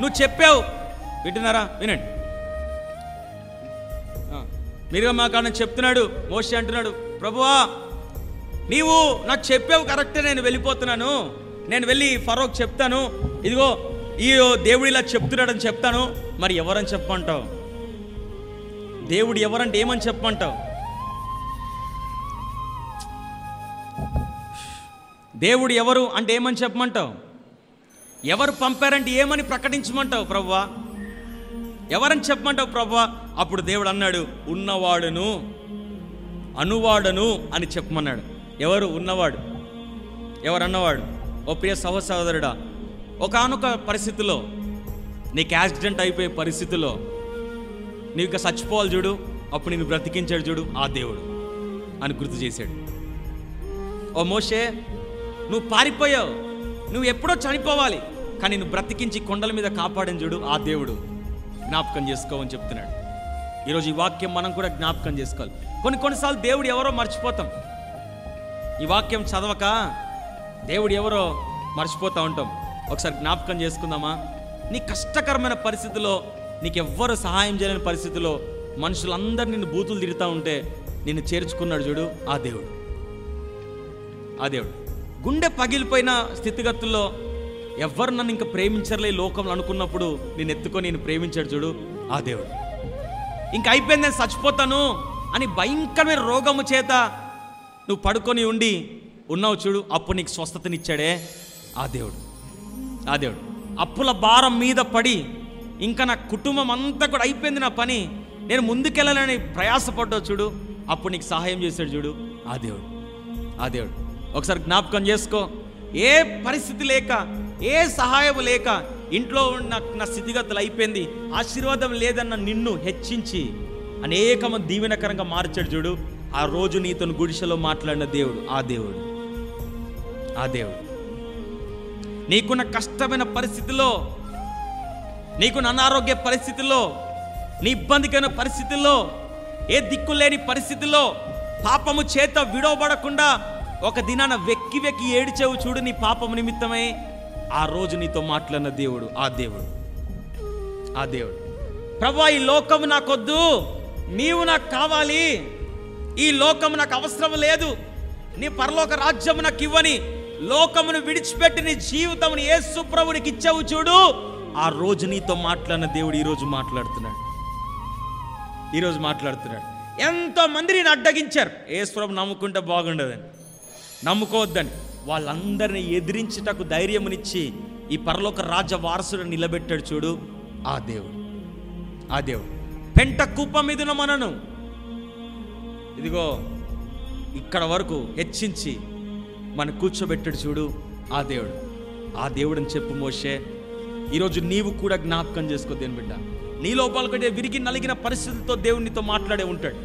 నువ్వు చెప్పావు. వింటున్నారా? వినండి. నిర్గమకాండం చెప్తున్నాడు, మోషే అంటున్నాడు, ప్రభువా నీవు నాకు చెప్పావు కరెక్టే, నేను వెళ్ళిపోతున్నాను, నేను వెళ్ళి ఫరోకి చెప్తాను, ఇదిగో ఈ దేవుడు ఇలా చెప్తున్నాడని చెప్తాను. మరి ఎవరని చెప్పమంటావు? దేవుడు ఎవరంటే ఏమని చెప్పమంటావు? దేవుడు ఎవరు అంటే ఏమని చెప్పమంటావు? ఎవరు పంపారంటే ఏమని ప్రకటించమంటావు? ప్రభువా ఎవరని చెప్పమంటావు ప్రభువా? అప్పుడు దేవుడు అన్నాడు, ఉన్నవాడును అనువాడను అని చెప్పమన్నాడు. ఎవరు ఉన్నవాడు? ఎవరు అన్నవాడు? ఓ ప్రియ సహోదరుడా, ఒకానొక పరిస్థితిలో, నీకు యాక్సిడెంట్ అయిపోయే పరిస్థితిలో నీవు ఇక చచ్చిపోవాలి చూడు, అప్పుడు నేను బ్రతికించాడు చూడు ఆ దేవుడు అని గుర్తు చేశాడు. ఓ మోషే, నువ్వు పారిపోయావు, నువ్వు ఎప్పుడో చనిపోవాలి, కానీ నువ్వు బ్రతికించి కొండల మీద కాపాడని చూడు ఆ దేవుడు, జ్ఞాపకం చేసుకోమని చెప్తున్నాడు. ఈరోజు ఈ వాక్యం మనం కూడా జ్ఞాపకం చేసుకోవాలి. కొన్నిసార్లు దేవుడు ఎవరో మర్చిపోతాం. ఈ వాక్యం చదవక దేవుడు ఎవరో మర్చిపోతూ ఉంటాం. ఒకసారి జ్ఞాపకం చేసుకుందామా? నీ కష్టకరమైన పరిస్థితిలో, నీకెవ్వరు సహాయం చేయలేని పరిస్థితిలో మనుషులందరూ నిన్ను బూతులు తిరుగుతూ ఉంటే నిన్ను చేర్చుకున్నాడు చూడు ఆ దేవుడు. ఆ దేవుడు గుండె పగిలిపోయిన స్థితిగతుల్లో ఎవ్వరు నన్ను ఇంకా ప్రేమించర్లే లోకంలో అనుకున్నప్పుడు నేను ఎత్తుకొని నేను ప్రేమించాడు చూడు ఆ దేవుడు. ఇంకా అయిపోయింది, నేను చచ్చిపోతాను అని భయంకరమైన రోగము చేత నువ్వు పడుకొని ఉండి ఉన్నావు చూడు, అప్పుడు నీకు స్వస్థతనిచ్చాడే ఆ దేవుడు. ఆ దేవుడు అప్పుల భారం మీద పడి ఇంకా నా కుటుంబం అంతా కూడా అయిపోయింది, నా పని, నేను ముందుకెళ్ళాలని ప్రయాసపడ్డావు చూడు, అప్పుడు నీకు సహాయం చేశాడు చూడు ఆ దేవుడు. ఆ దేవుడు ఒకసారి జ్ఞాపకం చేసుకో. ఏ పరిస్థితి లేక, ఏ సహాయం లేక ఇంట్లో నా స్థితిగతులు అయిపోయింది, ఆశీర్వాదం లేదన్న నిన్ను హెచ్చించి అనేకమంది దీవెనకరంగా మార్చాడు చూడు. ఆ రోజు నీతో గుడిసెలో మాట్లాడిన దేవుడు ఆ దేవుడు. ఆ దేవుడు నీకున్న కష్టమైన పరిస్థితిలో, నీకున్న అనారోగ్య పరిస్థితుల్లో, నీ ఇబ్బందికరమైన పరిస్థితుల్లో, ఏ దిక్కులేని పరిస్థితుల్లో పాపము చేత విడవబడకుండా ఒక దినాన వెక్కి వెక్కి ఏడిచేవు చూడు నీ పాపము నిమిత్తమై, ఆ రోజు నీతో మాట్లాడిన దేవుడు ఆ దేవుడు. ఆ దేవుడు ప్రభువా, ఈ లోకము నాకొద్దు, నీవు నాకు కావాలి, ఈ లోకము నాకు అవసరం లేదు, నీ పరలోక రాజ్యము నాకు ఇవ్వని లోకమును విడిచిపెట్టి నీ జీవితమును యేసు ప్రభువునికి ఇచ్చావు చూడు, ఆ రోజు నీతో మాట్లాడిన దేవుడు ఈరోజు మాట్లాడుతున్నాడు. ఈరోజు మాట్లాడుతున్నాడు. ఎంతో మంది నేను అడ్డగించారు, యేసు ప్రభు నమ్ముకుంటే బాగుండదని, నమ్ముకోవద్దని, వాళ్ళందరినీ ఎదిరించుటకు ధైర్యమునిచ్చి ఈ పరలోక రాజ్య వారసులను నిలబెట్టాడు చూడు ఆ దేవుడు. ఆ దేవుడు పెంట కూప మీదున మనను ఇదిగో ఇక్కడ వరకు హెచ్చించి మన కూర్చోబెట్టాడు చూడు ఆ దేవుడు. ఆ దేవుడని చెప్పు మోషే. ఈరోజు నీవు కూడా జ్ఞాపకం చేసుకో దేని బిడ్డ, నీ లోపల విరిగి నలిగిన పరిస్థితులతో దేవునితో మాట్లాడే ఉంటాడు.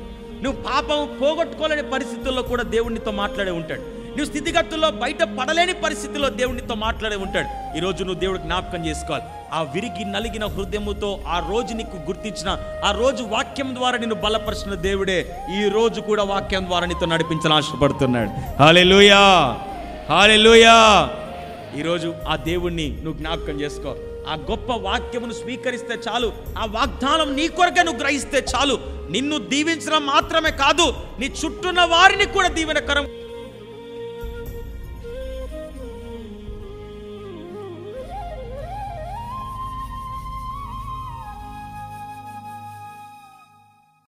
నువ్వు పాపం పోగొట్టుకోలేని పరిస్థితుల్లో కూడా దేవునితో మాట్లాడే ఉంటాడు. నువ్వు స్థితిగతుల్లో బయట పడలేని పరిస్థితుల్లో దేవునితో మాట్లాడే ఉంటాడు. ఈరోజు నువ్వు దేవుడు జ్ఞాపకం చేసుకోవాలి. ఆ విరిగి నలిగిన హృదయముతో ఆ రోజు నీకు గుర్తించిన, ఆ రోజు వాక్యం ద్వారా నిన్ను బలపరిచిన దేవుడే ఈ రోజు కూడా వాక్యం ద్వారా నీతో నడిపించాలని ఆశపడుతున్నాడు. హల్లెలూయా, హల్లెలూయా. ఈరోజు ఆ దేవుణ్ణి నువ్వు జ్ఞాపకం చేసుకో. ఆ గొప్ప వాక్యమును స్వీకరిస్తే చాలు, ఆ వాగ్దానం నీ కొరకే నువ్వు గ్రహిస్తే చాలు. నిన్ను దీవించడం మాత్రమే కాదు, నీ చుట్టూన్న వారిని కూడా దీవెనకరం